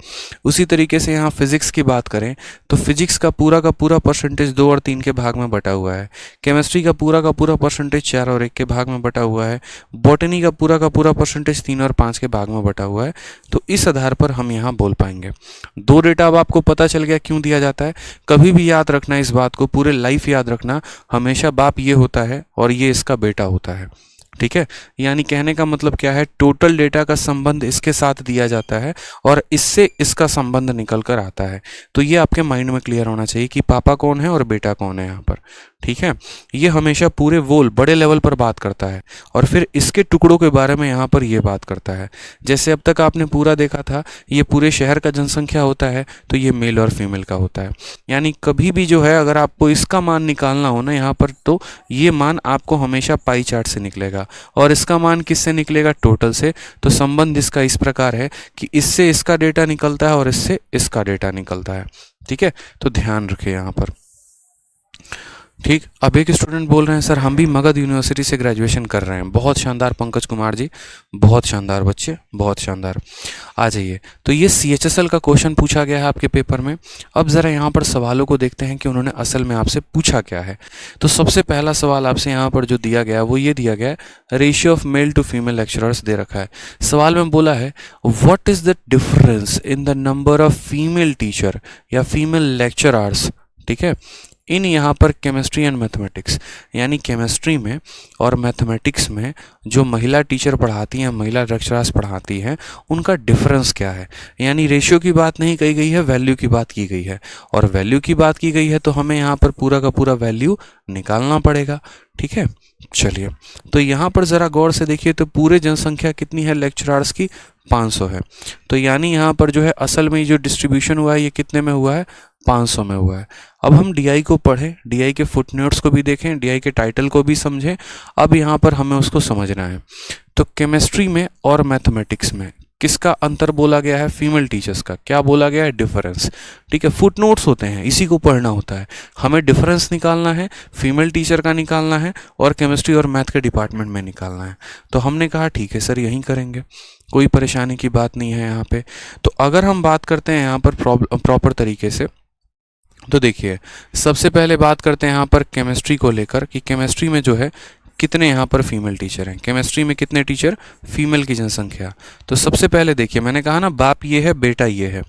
उसी तरीके से यहाँ फिजिक्स की बात करें तो फिजिक्स का पूरा परसेंटेज 2 और 3 के भाग में बटा हुआ है, केमिस्ट्री का पूरा परसेंटेज 4 और 1 के भाग में बटा हुआ है, बॉटनी का पूरा परसेंटेज 3 और 5 के भाग में बटा हुआ है। तो इस आधार पर हम यहाँ बोल पाएंगे। 2 डेटा अब आपको पता चल गया क्यों दिया जाता है। कभी भी याद रखना इस बात को, पूरे लाइफ याद रखना, हमेशा बाप ये होता है और ये इसका बेटा होता है। ठीक है, यानी कहने का मतलब क्या है, टोटल डेटा का संबंध इसके साथ दिया जाता है और इससे इसका संबंध निकल कर आता है। तो ये आपके माइंड में क्लियर होना चाहिए कि पापा कौन है और बेटा कौन है यहाँ पर। ठीक है, ये हमेशा पूरे वोल बड़े लेवल पर बात करता है और फिर इसके टुकड़ों के बारे में यहाँ पर ये बात करता है। जैसे अब तक आपने पूरा देखा था, ये पूरे शहर का जनसंख्या होता है तो ये मेल और फीमेल का होता है। यानी कभी भी जो है अगर आपको इसका मान निकालना हो ना यहाँ पर, तो ये मान आपको हमेशा पाई चार्ट से निकलेगा और इसका मान किससे निकलेगा, टोटल से। तो संबंध इसका इस प्रकार है कि इससे इसका डेटा निकलता है और इससे इसका डेटा निकलता है। ठीक है, तो ध्यान रखिए यहाँ पर। ठीक, अब एक स्टूडेंट बोल रहे हैं सर हम भी मगध यूनिवर्सिटी से ग्रेजुएशन कर रहे हैं। बहुत शानदार पंकज कुमार जी, बहुत शानदार बच्चे, बहुत शानदार। आ जाइए, तो ये CHSL का क्वेश्चन पूछा गया है आपके पेपर में। अब ज़रा यहाँ पर सवालों को देखते हैं कि उन्होंने असल में आपसे पूछा क्या है। तो सबसे पहला सवाल आपसे यहाँ पर जो दिया गया है वो ये दिया गया है, ratio of male to female lecturers दे रखा है। सवाल में बोला है what is the difference in the number of female teacher या फीमेल लेक्चरर्स, ठीक है, इन यहाँ पर केमिस्ट्री एंड मैथमेटिक्स, यानी केमिस्ट्री में और मैथमेटिक्स में जो महिला टीचर पढ़ाती हैं, महिला लेक्चरर्स पढ़ाती हैं, उनका डिफरेंस क्या है। यानी रेशियो की बात नहीं कही गई है, वैल्यू की बात की गई है, और वैल्यू की बात की गई है तो हमें यहाँ पर पूरा का पूरा वैल्यू निकालना पड़ेगा। ठीक है, चलिए, तो यहाँ पर ज़रा गौर से देखिए, तो पूरे जनसंख्या कितनी है लेक्चरर्स की, 500 है। तो यानी यहाँ पर जो है असल में जो डिस्ट्रीब्यूशन हुआ है ये कितने में हुआ है, 500 में हुआ है। अब हम DI को पढ़ें, DI के फुटनोट्स को भी देखें, DI के टाइटल को भी समझें। अब यहाँ पर हमें उसको समझना है। तो केमिस्ट्री में और मैथमेटिक्स में किसका अंतर बोला गया है, फीमेल टीचर्स का। क्या बोला गया है, डिफरेंस। ठीक है, फुटनोट्स होते हैं, इसी को पढ़ना होता है। हमें डिफरेंस निकालना है, फीमेल टीचर का निकालना है और केमिस्ट्री और मैथ के डिपार्टमेंट में निकालना है। तो हमने कहा ठीक है सर यहीं करेंगे, कोई परेशानी की बात नहीं है यहाँ पे। तो अगर हम बात करते हैं यहाँ पर प्रॉपर तरीके से, तो देखिए सबसे पहले बात करते हैं यहाँ पर केमिस्ट्री को लेकर कि केमिस्ट्री में जो है कितने यहाँ पर फीमेल टीचर हैं। केमिस्ट्री में कितने टीचर, फीमेल की जनसंख्या। तो सबसे पहले देखिए, मैंने कहा ना बाप ये है बेटा ये है,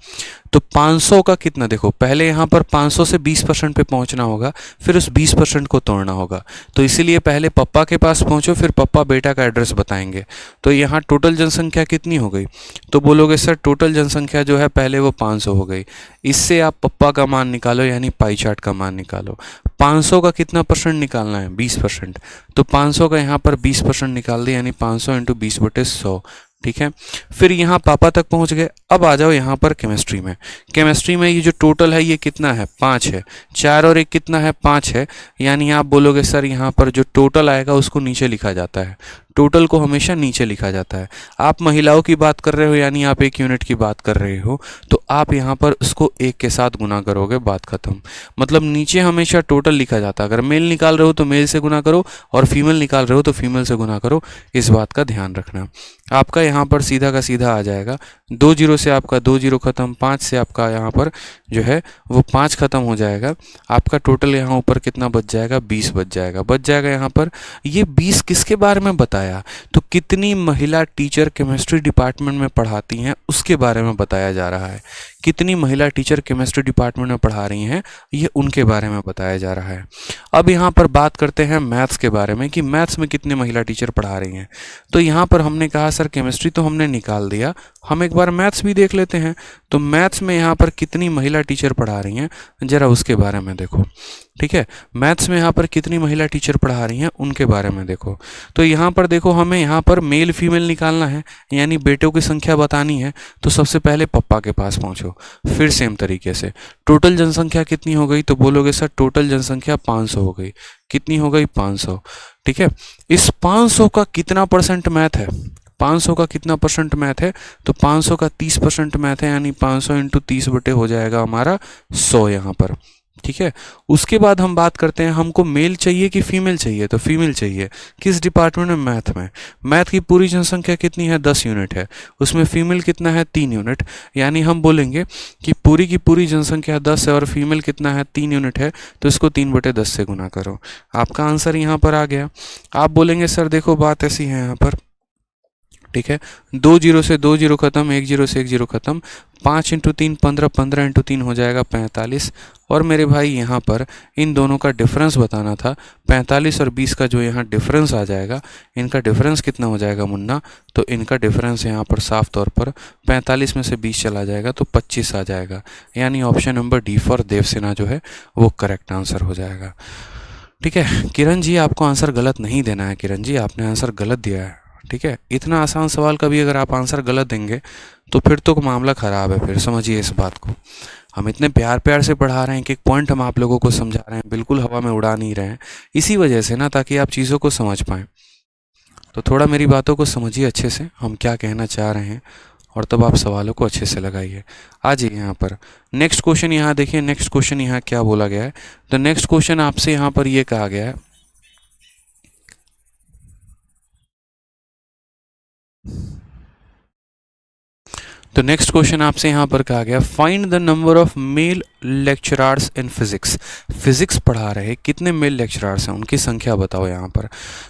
तो 500 का कितना, देखो पहले यहाँ पर 500 से 20% पे पहुँचना होगा, फिर उस 20% को तोड़ना होगा। तो इसीलिए पहले पप्पा के पास पहुँचो, फिर पप्पा बेटा का एड्रेस बताएंगे। तो यहाँ टोटल जनसंख्या कितनी हो गई, तो बोलोगे सर टोटल जनसंख्या जो है पहले वो 500 हो गई। इससे आप पप्पा का मान निकालो, यानी पाई चार्ट का मान निकालो। 500 का कितना परसेंट निकालना है, 20%। तो 500 का यहाँ पर 20% निकाल दिया, यानी 500 इंटू 20/100। ठीक है, फिर यहाँ पापा तक पहुँच गए। अब आ जाओ यहाँ पर केमिस्ट्री में। केमिस्ट्री में ये जो टोटल है ये कितना है, 5 है। 4 और 1 कितना है, 5 है। यानी आप बोलोगे सर यहाँ पर जो टोटल आएगा उसको नीचे लिखा जाता है, टोटल को हमेशा नीचे लिखा जाता है। आप महिलाओं की बात कर रहे हो, यानी आप 1 यूनिट की बात कर रहे हो, तो आप यहाँ पर उसको 1 के साथ गुना करोगे, बात खत्म। मतलब नीचे हमेशा टोटल लिखा जाता है। अगर मेल निकाल रहे हो तो मेल से गुना करो, और फीमेल निकाल रहे हो तो फीमेल से गुना करो। इस बात का ध्यान रखना। आपका यहाँ पर सीधा का सीधा आ जाएगा, 2 जीरो से आपका 2 जीरो खत्म, 5 से आपका यहाँ पर जो है वो 5 खत्म हो जाएगा। आपका टोटल यहाँ ऊपर कितना बच जाएगा, 20 बच जाएगा। बच जाएगा यहाँ पर। ये 20 किसके बारे में बताया, तो कितनी महिला टीचर केमिस्ट्री डिपार्टमेंट में पढ़ाती हैं उसके बारे में बताया जा रहा है। कितनी महिला टीचर केमिस्ट्री डिपार्टमेंट में पढ़ा रही हैं, ये उनके बारे में बताया जा रहा है। अब यहाँ पर बात करते हैं मैथ्स के बारे में कि मैथ्स में कितने महिला टीचर पढ़ा रही हैं। तो यहाँ पर हमने कहा सर केमिस्ट्री तो हमने निकाल दिया, हम एक बार मैथ्स भी देख लेते हैं। तो मैथ्स में यहाँ पर कितनी महिला टीचर पढ़ा रही हैं, ज़रा उसके बारे में देखो। ठीक है, मैथ्स में यहाँ पर कितनी महिला टीचर पढ़ा रही हैं उनके बारे में देखो। तो यहाँ पर देखो, हमें यहाँ पर मेल फीमेल निकालना है, यानी बेटों की संख्या बतानी है। तो सबसे पहले पप्पा के पास पहुँचो, फिर सेम तरीके से टोटल जनसंख्या कितनी हो गई, तो बोलोगे सर टोटल जनसंख्या 500 हो गई। कितनी हो गई, 500। ठीक है, इस 500 का कितना परसेंट मैथ है, 500 का कितना परसेंट मैथ है, तो 500 का 30% मैथ है, यानी 500 इंटू 30 बटे हो जाएगा हमारा 100 यहाँ पर। ठीक है, उसके बाद हम बात करते हैं हमको मेल चाहिए कि फीमेल चाहिए, तो फीमेल चाहिए। किस डिपार्टमेंट में, मैथ में। मैथ की पूरी जनसंख्या कितनी है, 10 यूनिट है, उसमें फीमेल कितना है, 3 यूनिट। यानी हम बोलेंगे कि पूरी की पूरी जनसंख्या 10 है और फीमेल कितना है, 3 यूनिट है, तो इसको 3/10 से गुना करो। आपका आंसर यहाँ पर आ गया। आप बोलेंगे सर देखो बात ऐसी है यहाँ पर ठीक है, 2 जीरो से 2 जीरो खत्म, 1 जीरो से 1 जीरो खत्म, 5 इंटू 3 15, 15 इंटू 3 हो जाएगा 45। और मेरे भाई यहाँ पर इन दोनों का डिफरेंस बताना था, 45 और 20 का जो यहाँ डिफरेंस आ जाएगा, इनका डिफरेंस कितना हो जाएगा मुन्ना? तो इनका डिफरेंस यहाँ पर साफ तौर पर 45 में से 20 चला जाएगा तो 25 आ जाएगा। यानी option number D for Devasena जो है वो करेक्ट आंसर हो जाएगा। ठीक है किरण जी, आपको आंसर गलत नहीं देना है। किरण जी आपने आंसर गलत दिया है। ठीक है, इतना आसान सवाल का भी अगर आप आंसर गलत देंगे तो फिर तो मामला ख़राब है। फिर समझिए इस बात को, हम इतने प्यार प्यार से पढ़ा रहे हैं कि एक पॉइंट हम आप लोगों को समझा रहे हैं, बिल्कुल हवा में उड़ा नहीं रहे हैं, इसी वजह से ना, ताकि आप चीज़ों को समझ पाएँ। तो थोड़ा मेरी बातों को समझिए अच्छे से, हम क्या कहना चाह रहे हैं, और तब आप सवालों को अच्छे से लगाइए। आ जाइए यहाँ पर नेक्स्ट क्वेश्चन। यहाँ देखिए नेक्स्ट क्वेश्चन यहाँ क्या बोला गया है। तो नेक्स्ट क्वेश्चन आपसे यहाँ पर ये कहा गया है, तो नेक्स्ट क्वेश्चन आपसे यहाँ पर कहा गया, find the number of male lecturers in physics. Physics पढ़ा रहे कितने मेल लेक्चरर्स हैं, उनकी संख्या बताओ यहाँ पर।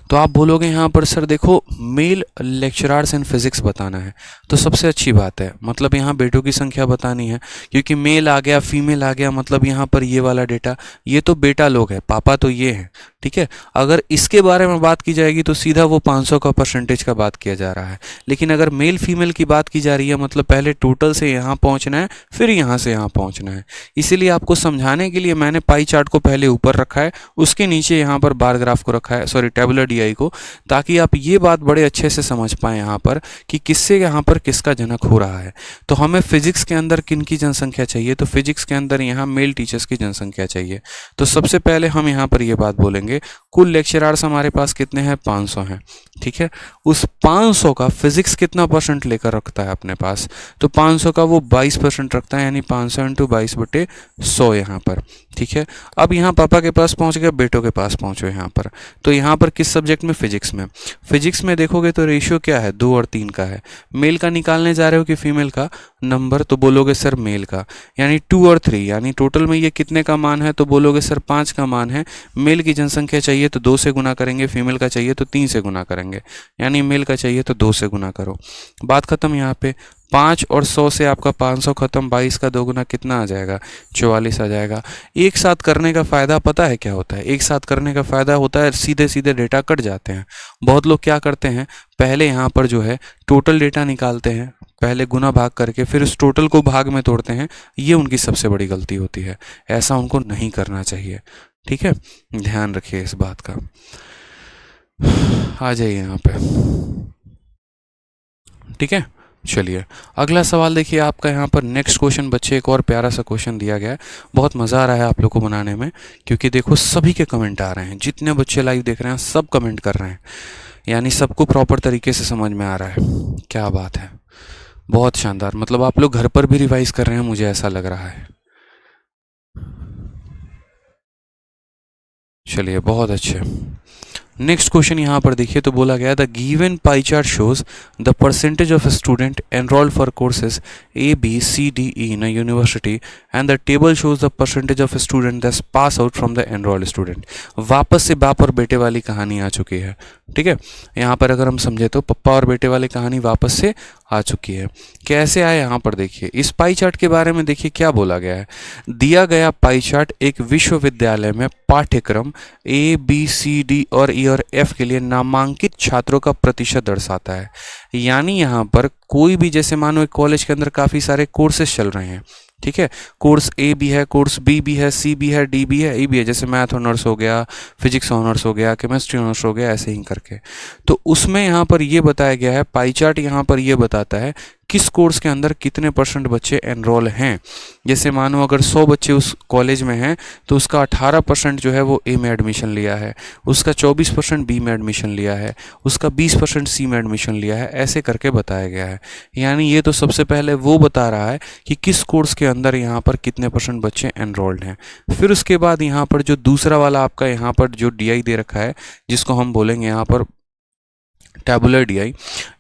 तो आप बोलोगे यहाँ पर सर देखो मेल लेक्चरर्स इन फिजिक्स बताना है, तो सबसे अच्छी बात है, मतलब यहाँ बेटों की संख्या बतानी है, क्योंकि मेल आ गया फीमेल आ गया, मतलब यहाँ पर ये वाला डेटा, ये तो बेटा लोग है, पापा तो ये हैं। ठीक है, अगर इसके बारे में बात की जाएगी तो सीधा वो 500 का परसेंटेज का बात किया जा रहा है, लेकिन अगर मेल फीमेल की बात की जा रही है, मतलब पहले टोटल से यहाँ पहुँचना है, फिर यहाँ से यहाँ पहुँचना है। इसीलिए आपको समझाने के लिए मैंने पाई चार्ट को पहले ऊपर रखा है, उसके नीचे यहाँ पर बार ग्राफ को रखा है, सॉरी टेबुलर डीआई को, ताकि आप ये बात बड़े अच्छे से समझ पाएँ यहाँ पर कि किससे यहाँ पर किसका जनक हो रहा है। तो हमें फिजिक्स के अंदर किन की जनसंख्या चाहिए, तो फिजिक्स के अंदर यहाँ मेल टीचर्स की जनसंख्या चाहिए। तो सबसे पहले हम यहाँ पर ये बात बोलेंगे, कुल लेक्चरर्स हमारे पास कितने हैं, 500 हैं। ठीक है, उस 500 का फिजिक्स कितना परसेंट लेकर रखता है अपने पास, तो 500 का वो 22% रखता है, यानी 500 इंटू 22/100 यहाँ पर। ठीक है, अब यहाँ पापा के पास पहुँच गया, बेटों के पास पहुँचो यहाँ पर। तो यहाँ पर किस सब्जेक्ट में, फिजिक्स में। फिजिक्स में देखोगे तो रेशियो क्या है, 2 और 3 का है। मेल का निकालने जा रहे हो कि फीमेल का नंबर, तो बोलोगे सर मेल का, यानी 2 और 3, यानी टोटल में ये कितने का मान है, तो बोलोगे सर 5 का मान है। मेल की जनसंख्या चाहिए तो 2 से गुना करेंगे, फीमेल का चाहिए तो 3 से गुना करेंगे, यानी मेल का चाहिए तो 2 से गुना करो। बात खत्म यहाँ पे। 5 और 100 से आपका 500 खत्म, 22 का 2 गुना कितना आ जाएगा, 44 आ जाएगा। एक साथ करने का फ़ायदा पता है क्या होता है, एक साथ करने का फ़ायदा होता है सीधे सीधे डेटा कट जाते हैं। बहुत लोग क्या करते हैं, पहले यहाँ पर जो है टोटल डेटा निकालते हैं, पहले गुना भाग करके फिर उस टोटल को भाग में तोड़ते हैं, ये उनकी सबसे बड़ी गलती होती है, ऐसा उनको नहीं करना चाहिए। ठीक है, ध्यान रखिए इस बात का। आ जाइए यहाँ पे। ठीक है, चलिए अगला सवाल देखिए आपका यहाँ पर नेक्स्ट क्वेश्चन। बच्चे एक और प्यारा सा क्वेश्चन दिया गया है, बहुत मज़ा आ रहा है आप लोग को बनाने में, क्योंकि देखो सभी के कमेंट आ रहे हैं, जितने बच्चे लाइव देख रहे हैं सब कमेंट कर रहे हैं, यानी सबको प्रॉपर तरीके से समझ में आ रहा है। क्या बात है, बहुत शानदार, मतलब आप लोग घर पर भी रिवाइज कर रहे हैं, मुझे ऐसा लग रहा है। चलिए बहुत अच्छे। नेक्स्ट क्वेश्चन यहाँ पर देखिए, तो बोला गया the given pie chart shows the percentage of student enrolled for courses ABCDE in a university and the table shows the percentage of student that pass out from the enrolled student. वापस से बाप और बेटे वाली कहानी आ चुकी है। ठीक है, यहाँ पर अगर हम समझे तो पप्पा और बेटे वाली कहानी वापस से आ चुकी है। कैसे आए यहाँ पर देखिए, इस पाई चार्ट के बारे में देखिए क्या बोला गया है। दिया गया पाई चार्ट एक विश्वविद्यालय में पाठ्यक्रम ABCD और E और F के लिए नामांकित छात्रों का प्रतिशत दर्शाता है। यानी यहाँ पर कोई भी, जैसे मानो एक कॉलेज के अंदर काफ़ी सारे कोर्सेज चल रहे हैं, ठीक है, कोर्स A भी है, कोर्स B भी है, C भी है, D भी है, E भी है, जैसे मैथ ऑनर्स हो गया, फिजिक्स ऑनर्स हो गया, केमिस्ट्री ऑनर्स हो गया, ऐसे ही करके। तो उसमें यहाँ पर ये बताया गया है, पाई चार्ट यहाँ पर ये बताता है किस कोर्स के अंदर कितने % बच्चे एनरोल हैं। जैसे मानो अगर 100 बच्चे उस कॉलेज में हैं तो उसका 18% जो है वो A में एडमिशन लिया है, उसका 24% B में एडमिशन लिया है, उसका 20% C में एडमिशन लिया है, ऐसे करके बताया गया है। यानी ये तो सबसे पहले वो बता रहा है कि किस कोर्स के अंदर यहाँ पर कितने % बच्चे एनरोल्ड हैं। फिर उसके बाद यहाँ पर जो दूसरा वाला आपका यहाँ पर जो DI दे रखा है, जिसको हम बोलेंगे यहाँ पर टैबुलर DI,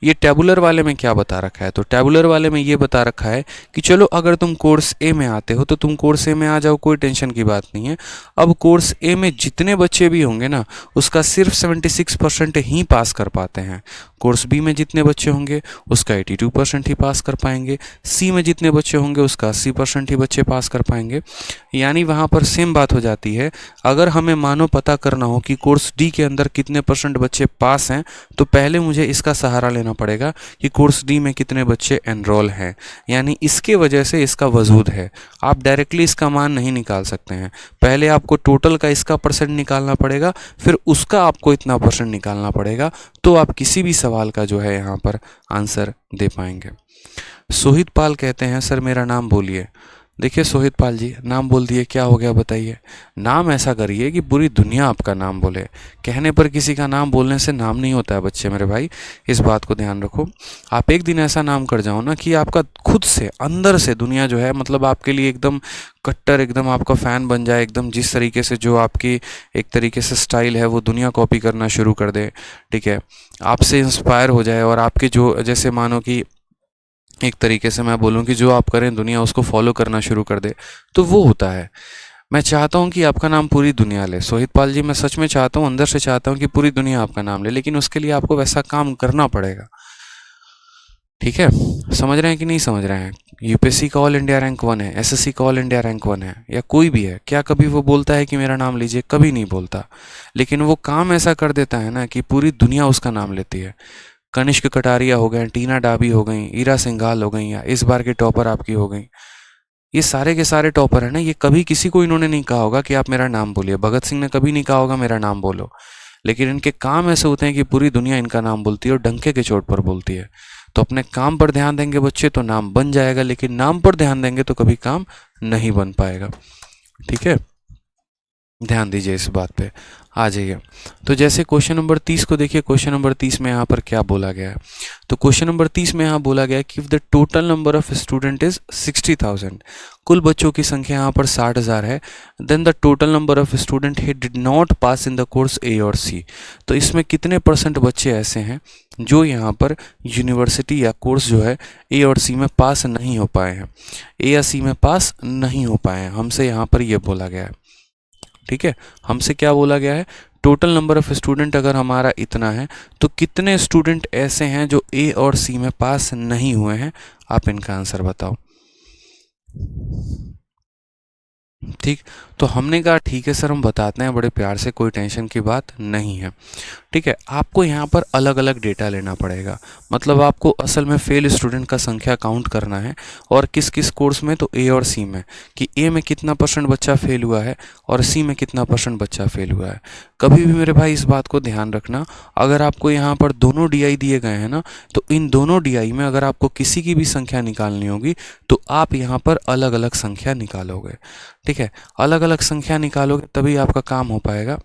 ये टैबुलर वाले में क्या बता रखा है, तो टैबुलर वाले में ये बता रखा है कि चलो अगर तुम कोर्स A में आते हो तो तुम कोर्स A में आ जाओ, कोई टेंशन की बात नहीं है। अब कोर्स A में जितने बच्चे भी होंगे ना, उसका सिर्फ 76% ही पास कर पाते हैं। कोर्स बी में जितने बच्चे होंगे उसका 82% ही पास कर पाएंगे, सी में जितने बच्चे होंगे उसका 80% ही बच्चे पास कर पाएंगे। यानी वहाँ पर सेम बात हो जाती है। अगर हमें मानो पता करना हो कि कोर्स डी के अंदर कितने % बच्चे पास हैं, तो पहले मुझे इसका सहारा लेना पड़ेगा कि कोर्स डी में कितने बच्चे एनरोल हैं, यानी इसके वजह से इसका वजूद है। आप डायरेक्टली इसका मान नहीं निकाल सकते हैं, पहले आपको टोटल का इसका % निकालना पड़ेगा, फिर उसका आपको इतना % निकालना पड़ेगा, तो आप किसी भी सवाल का जो है यहाँ पर आंसर दे पाएंगे। सोहित पाल कहते हैं सर मेरा नाम बोलिए। देखिए सोहित पाल जी, नाम बोल दिए, क्या हो गया बताइए। नाम ऐसा करिए कि पूरी दुनिया आपका नाम बोले। कहने पर किसी का नाम बोलने से नाम नहीं होता है बच्चे मेरे भाई, इस बात को ध्यान रखो। आप एक दिन ऐसा नाम कर जाओ ना कि आपका खुद से अंदर से दुनिया जो है मतलब आपके लिए एकदम कट्टर, एकदम आपका फ़ैन बन जाए, एकदम जिस तरीके से जो आपकी एक तरीके से स्टाइल है वो दुनिया कॉपी करना शुरू कर दे, ठीक है, आपसे इंस्पायर हो जाए और आपके जो जैसे मानो कि एक तरीके से मैं बोलूँ कि जो आप करें दुनिया उसको फॉलो करना शुरू कर दे, तो वो होता है। मैं चाहता हूँ कि आपका नाम पूरी दुनिया ले सोहित पाल जी, मैं सच में चाहता हूँ, अंदर से चाहता हूँ कि पूरी दुनिया आपका नाम ले, लेकिन उसके लिए आपको वैसा काम करना पड़ेगा। ठीक है, समझ रहे हैं कि नहीं समझ रहे हैं। यूपीएससी का ऑल इंडिया रैंक 1 है, एसएससी का ऑल इंडिया रैंक 1 है, या कोई भी है, क्या कभी वो बोलता है कि मेरा नाम लीजिए? कभी नहीं बोलता, लेकिन वो काम ऐसा कर देता है ना कि पूरी दुनिया उसका नाम लेती है। कनिष्क कटारिया हो गए, टीना डाबी हो गई, ईरा सिंघाल हो गई, या इस बार की टॉपर आपकी हो गई, ये सारे के सारे टॉपर है ना, ये कभी किसी को इन्होंने नहीं कहा होगा कि आप मेरा नाम बोलिए। भगत सिंह ने कभी नहीं कहा होगा मेरा नाम बोलो, लेकिन इनके काम ऐसे होते हैं कि पूरी दुनिया इनका नाम बोलती है और डंके के चोट पर बोलती है। तो अपने काम पर ध्यान देंगे बच्चे तो नाम बन जाएगा, लेकिन नाम पर ध्यान देंगे तो कभी काम नहीं बन पाएगा। ठीक है, ध्यान दीजिए इस बात पे। आ जाइए, तो जैसे क्वेश्चन नंबर 30 को देखिए, क्वेश्चन नंबर 30 में यहाँ पर क्या बोला गया है। तो क्वेश्चन नंबर 30 में यहाँ बोला गया है कि if the total number of student is 60,000, कुल बच्चों की संख्या यहाँ पर 60,000 है, then the total number of student he did not pass in the course A और सी। तो इसमें कितने % बच्चे ऐसे हैं जो यहाँ पर यूनिवर्सिटी या कोर्स जो है ए और सी में पास नहीं हो पाए हैं, ए या सी में पास नहीं हो पाए हैं, हमसे यहाँ पर यह बोला गया है। ठीक है, हमसे क्या बोला गया है, टोटल नंबर ऑफ स्टूडेंट अगर हमारा इतना है तो कितने स्टूडेंट ऐसे हैं जो ए और सी में पास नहीं हुए हैं, आप इनका आंसर बताओ। ठीक, तो हमने कहा ठीक है सर हम बताते हैं बड़े प्यार से, कोई टेंशन की बात नहीं है। ठीक है, आपको यहाँ पर अलग अलग डेटा लेना पड़ेगा, मतलब आपको असल में फेल स्टूडेंट का संख्या काउंट करना है, और किस किस कोर्स में, तो ए और सी में, कि ए में कितना % बच्चा फेल हुआ है और सी में कितना % बच्चा फेल हुआ है। कभी भी मेरे भाई इस बात को ध्यान रखना, अगर आपको यहाँ पर दोनों डीआई दिए गए हैं ना, तो इन दोनों डीआई में अगर आपको किसी की भी संख्या निकालनी होगी तो आप यहाँ पर अलग अलग संख्या निकालोगे। ठीक है, अलग अलग संख्या निकालोगे तभी आपका काम हो पाएगा,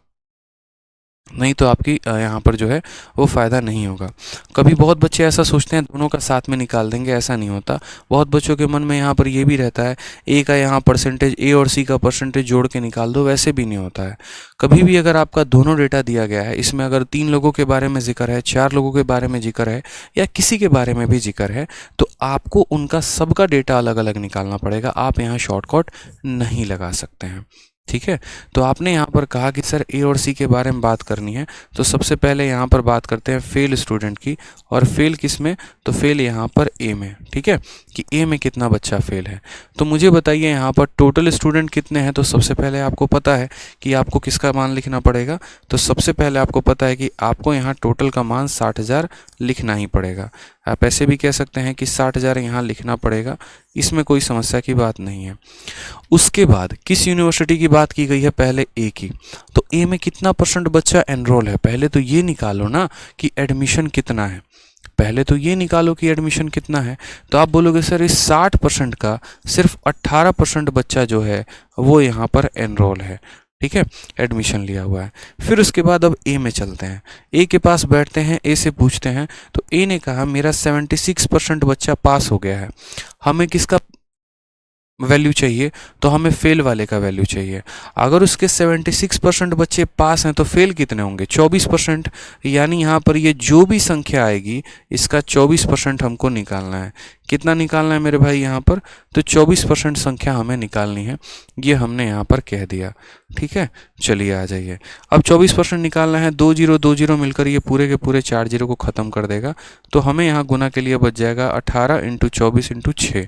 नहीं तो आपकी यहाँ पर जो है वो फ़ायदा नहीं होगा। कभी बहुत बच्चे ऐसा सोचते हैं दोनों का साथ में निकाल देंगे, ऐसा नहीं होता। बहुत बच्चों के मन में यहाँ पर ये भी रहता है ए का यहाँ % ए और सी का % जोड़ के निकाल दो, वैसे भी नहीं होता है। कभी भी अगर आपका दोनों डेटा दिया गया है, इसमें अगर 3 लोगों के बारे में जिक्र है, 4 लोगों के बारे में जिक्र है, या किसी के बारे में भी जिक्र है, तो आपको उनका सबका डेटा अलग अलग निकालना पड़ेगा, आप यहाँ शॉर्टकट नहीं लगा सकते हैं। ठीक है, तो आपने यहाँ पर कहा कि सर ए और सी के बारे में बात करनी है, तो सबसे पहले यहाँ पर बात करते हैं फेल स्टूडेंट की, और फेल किस में, तो फेल यहाँ पर ए में। ठीक है, कि ए में कितना बच्चा फेल है। तो मुझे बताइए यहाँ पर टोटल स्टूडेंट कितने हैं, तो सबसे पहले आपको पता है कि आपको किसका मान लिखना पड़ेगा, तो सबसे पहले आपको पता है कि आपको यहाँ टोटल का मान 60,000 लिखना ही पड़ेगा। आप ऐसे भी कह सकते हैं कि 60,000 यहाँ लिखना पड़ेगा, इसमें कोई समस्या की बात नहीं है। उसके बाद किस यूनिवर्सिटी की बात की गई है, पहले ए की, तो ए में कितना % बच्चा एनरोल है, पहले तो ये निकालो ना कि एडमिशन कितना है, पहले तो ये निकालो कि एडमिशन कितना है। तो आप बोलोगे सर इस 60% का सिर्फ 18% बच्चा जो है वो यहाँ पर एनरोल है। ठीक है, एडमिशन लिया हुआ है। फिर उसके बाद अब ए में चलते हैं, ए के पास बैठते हैं, ए से पूछते हैं, तो ए ने कहा मेरा 76% बच्चा पास हो गया है। हमें किसका वैल्यू चाहिए, तो हमें फेल वाले का वैल्यू चाहिए। अगर उसके 76% बच्चे पास हैं तो फेल कितने होंगे? 24%। यानी यहाँ पर ये जो भी संख्या आएगी इसका 24% हमको निकालना है। कितना निकालना है मेरे भाई यहाँ पर? तो 24% संख्या हमें निकालनी है, ये हमने यहाँ पर कह दिया। ठीक है, चलिए आ जाइए। अब 24% निकालना है, 2 जीरो 2 जीरो मिलकर ये पूरे के पूरे 4 जीरो को ख़त्म कर देगा। तो हमें यहाँ गुना के लिए बच जाएगा 18 इंटू 24 इंटू 6।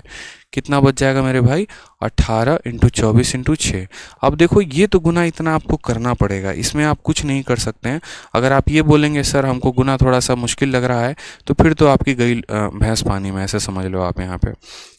कितना बच जाएगा मेरे भाई? 18 इंटू 24 इंटू 6। अब देखो ये तो गुना इतना आपको करना पड़ेगा, इसमें आप कुछ नहीं कर सकते हैं। अगर आप ये बोलेंगे सर हमको गुना थोड़ा सा मुश्किल लग रहा है, तो फिर तो आपकी गई भैंस पानी में, ऐसे समझ लो आप यहाँ पे।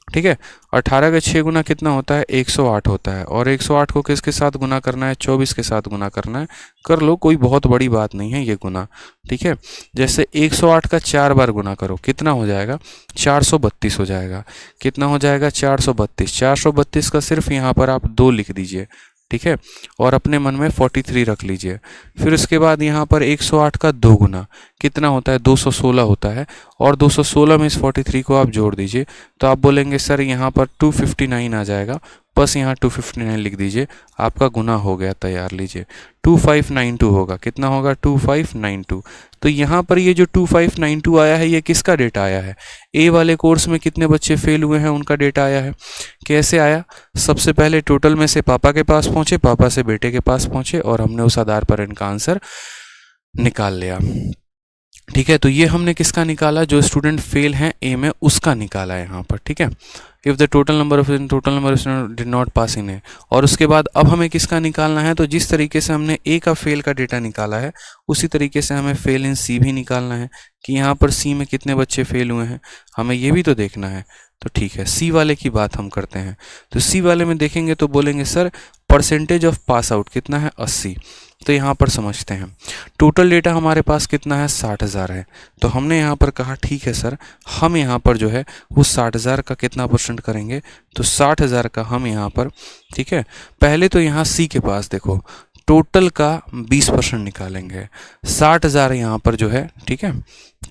ठीक है, 18 का 6 गुना कितना होता है? 108 होता है। और 108 को किसके साथ गुना करना है? 24 के साथ गुना करना है। कर लो, कोई बहुत बड़ी बात नहीं है ये गुना। ठीक है, जैसे 108 का 4 बार गुना करो, कितना हो जाएगा? 432 हो जाएगा। कितना हो जाएगा? 432। 432 का सिर्फ यहाँ पर आप 2 लिख दीजिए। ठीक है, और अपने मन में 43 रख लीजिए। फिर उसके बाद यहाँ पर 108 का 2 गुना कितना होता है? 216 होता है। और 216 में इस 43 को आप जोड़ दीजिए, तो आप बोलेंगे सर यहाँ पर 259 आ जाएगा। बस यहाँ 259 लिख दीजिए, आपका गुना हो गया तैयार। लीजिए 2592 होगा। कितना होगा? 2592। तो यहाँ पर ये जो 2592 आया है, ये किसका डेटा आया है? ए वाले कोर्स में कितने बच्चे फेल हुए हैं उनका डेटा आया है। कैसे आया? सबसे पहले टोटल में से पापा के पास पहुँचे, पापा से बेटे के पास पहुँचे, और हमने उस आधार पर इनका आंसर निकाल लिया। ठीक है, तो ये हमने किसका निकाला? जो स्टूडेंट फेल हैं ए में, उसका निकाला है यहाँ पर। ठीक है, if the total number of student did not pass in A. और उसके बाद अब हमें किसका निकालना है? तो जिस तरीके से हमने ए का फेल का डेटा निकाला है, उसी तरीके से हमें फेल इन सी भी निकालना है कि यहाँ पर सी में कितने बच्चे फेल हुए हैं, हमें ये भी तो देखना है। तो ठीक है, सी वाले की बात हम करते हैं। तो सी वाले में देखेंगे तो बोलेंगे sir percentage of pass out कितना है? 80। तो यहाँ पर समझते हैं, टोटल डेटा हमारे पास कितना है? 60,000 है। तो हमने यहाँ पर कहा ठीक है सर, हम यहाँ पर जो है वो 60,000 का कितना परसेंट करेंगे? तो 60,000 का हम यहाँ पर, ठीक है, पहले तो यहाँ सी के पास देखो टोटल का 20% निकालेंगे। 60,000 यहाँ पर जो है, ठीक है,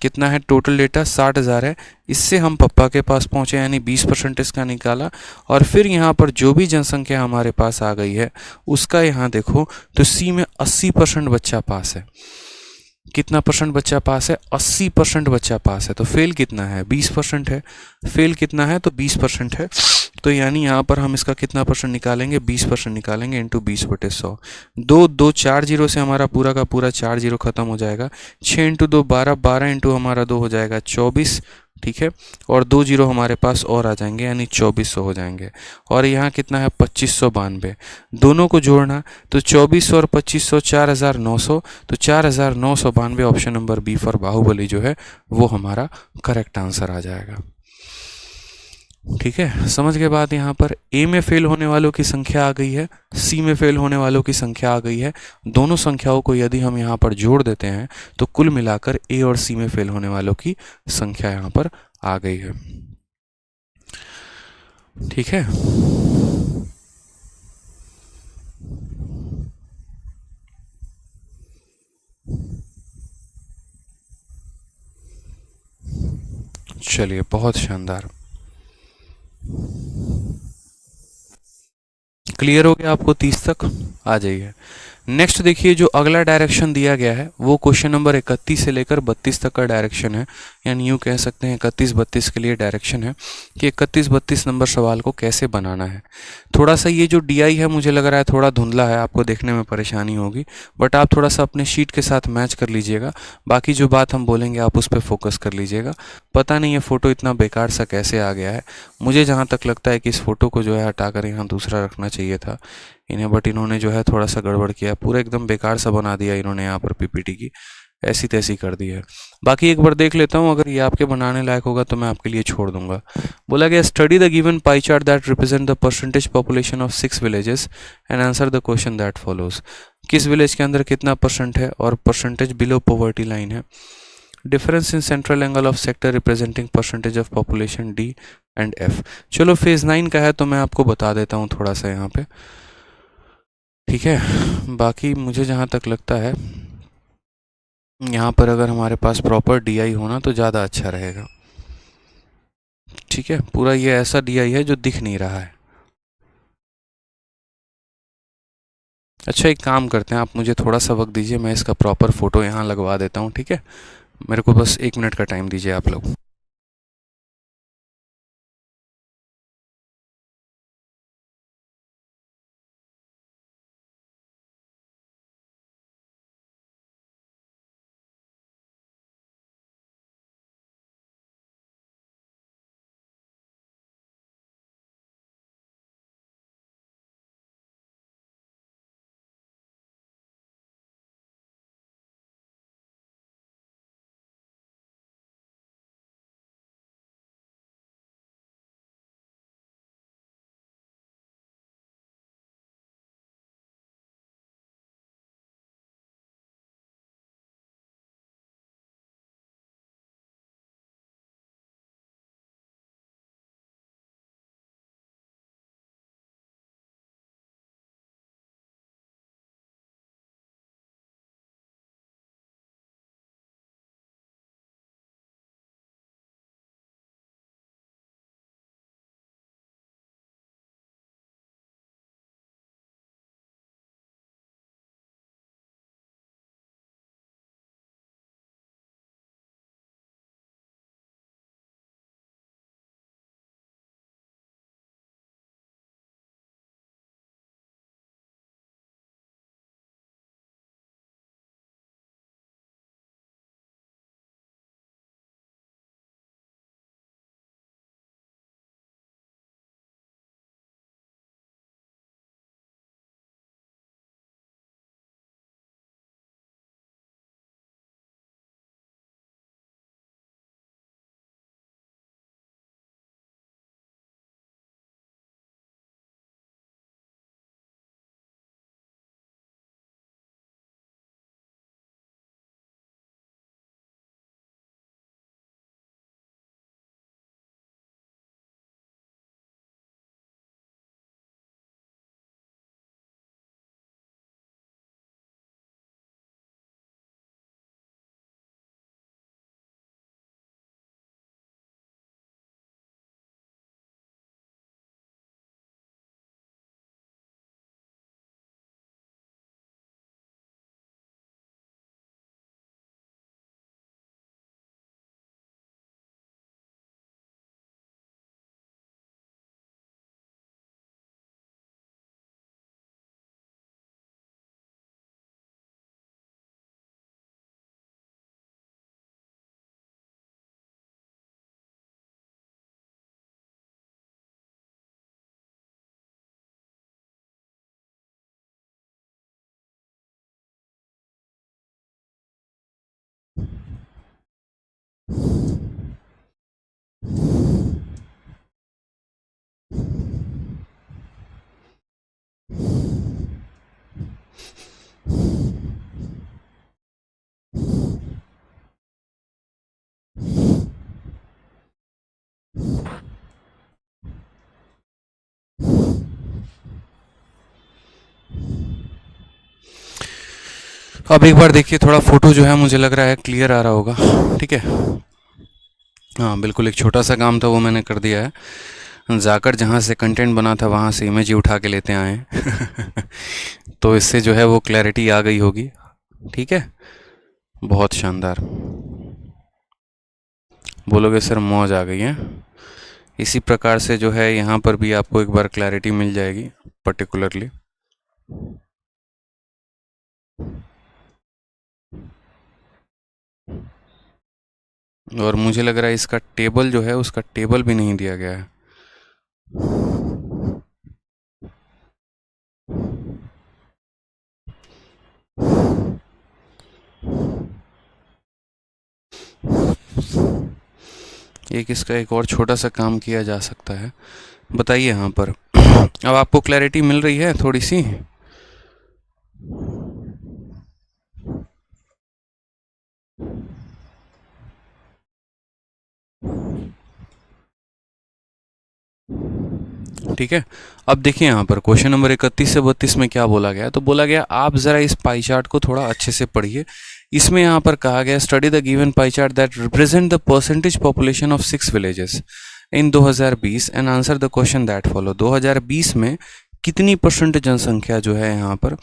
कितना है टोटल डेटा? 60,000 है। इससे हम पप्पा के पास पहुँचे, यानी 20% इसका निकाला। और फिर यहाँ पर जो भी जनसंख्या हमारे पास आ गई है उसका यहाँ देखो, तो सी में 80% बच्चा पास है। कितना परसेंट बच्चा पास है? 80% बच्चा पास है। तो फेल कितना है? 20% है। फेल कितना है? तो 20% है। तो यानी यहाँ पर हम इसका कितना परसेंट निकालेंगे? 20% निकालेंगे इंटू 20/100। 2 4 जीरो से हमारा पूरा का पूरा 4 जीरो खत्म हो जाएगा। 6 इंटू 2 12, 12 इंटू हमारा 2 हो जाएगा 24। ठीक है, और 2 जीरो हमारे पास और आ जाएंगे, यानी 2400 हो जाएंगे। और यहाँ कितना है? 2592। दोनों को जोड़ना, तो 2400 और 2500 4900। तो 4992 option number B for Baahubali जो है वो हमारा करेक्ट आंसर आ जाएगा। ठीक है, समझ के बाद यहाँ पर ए में फेल होने वालों की संख्या आ गई है, सी में फेल होने वालों की संख्या आ गई है। दोनों संख्याओं को यदि हम यहाँ पर जोड़ देते हैं तो कुल मिलाकर ए और सी में फेल होने वालों की संख्या यहाँ पर आ गई है। ठीक है, चलिए बहुत शानदार। क्लियर हो गया आपको 30 तक? आ जाइए नेक्स्ट। देखिए जो अगला डायरेक्शन दिया गया है वो क्वेश्चन नंबर 31 से लेकर 32 तक का डायरेक्शन है, यानी यूँ कह सकते हैं 31-32 के लिए डायरेक्शन है कि 31-32 नंबर सवाल को कैसे बनाना है। थोड़ा सा ये जो DI है मुझे लग रहा है थोड़ा धुंधला है, आपको देखने में परेशानी होगी, बट आप थोड़ा सा अपने शीट के साथ मैच कर लीजिएगा। बाकी जो बात हम बोलेंगे आप उस पर फोकस कर लीजिएगा। पता नहीं ये फ़ोटो इतना बेकार सा कैसे आ गया है, मुझे जहाँ तक लगता है कि इस फ़ोटो को जो है हटाकर यहाँ दूसरा रखना चाहिए था इन्हें, बट इन्होंने जो है थोड़ा सा गड़बड़ किया, पूरा एकदम बेकार सा बना दिया इन्होंने यहाँ पर PPT की, ऐसी तैसी कर दी है। बाकी एक बार देख लेता हूँ, अगर ये आपके बनाने लायक होगा तो मैं आपके लिए छोड़ दूंगा। बोला गया study the given pie chart that represent the percentage population of 6 villages and answer the question that follows. किस विलेज के अंदर कितना परसेंट है और परसेंटेज बिलो पॉवर्टी लाइन है। Difference in central angle of sector representing percentage of population D and F। चलो phase 9 का है तो मैं आपको बता देता हूँ थोड़ा सा यहाँ पे। ठीक है, बाकी मुझे जहाँ तक लगता है यहाँ पर अगर हमारे पास प्रॉपर DI होना तो ज़्यादा अच्छा रहेगा। ठीक है, पूरा ये ऐसा DI है जो दिख नहीं रहा है, अच्छा, एक काम करते हैं, आप मुझे थोड़ा सा वक्त दीजिए, मैं इसका प्रॉपर फ़ोटो यहाँ लगवा देता हूँ, ठीक है? मेरे को बस 1 मिनट का टाइम दीजिए आप लोग। अब एक बार देखिए, थोड़ा फ़ोटो जो है मुझे लग रहा है क्लियर आ रहा होगा, ठीक है? हाँ बिल्कुल, एक छोटा सा काम था वो मैंने कर दिया है। जाकर जहाँ से कंटेंट बना था वहाँ से इमेज ही उठा के लेते आए हैं। तो इससे जो है वो क्लैरिटी आ गई होगी, ठीक है? बहुत शानदार। बोलोगे सर मौज आ गई है। इसी प्रकार से जो है यहाँ पर भी आपको एक बार क्लैरिटी मिल जाएगी पर्टिकुलरली। और मुझे लग रहा है इसका टेबल जो है, उसका टेबल भी नहीं दिया गया है। एक इसका एक और छोटा सा काम किया जा सकता है, बताइए यहाँ पर। अब आपको क्लैरिटी मिल रही है थोड़ी सी? ठीक है। अब देखिए यहाँ पर क्वेश्चन नंबर 31 से 32 में क्या बोला गया, तो बोला गया आप ज़रा इस पाई चार्ट को थोड़ा अच्छे से पढ़िए। इसमें यहाँ पर कहा गया study the given pie chart that represent the percentage population of 6 villages in 2020 and answer the question that follow. 2020 में कितनी परसेंट जनसंख्या जो है यहाँ पर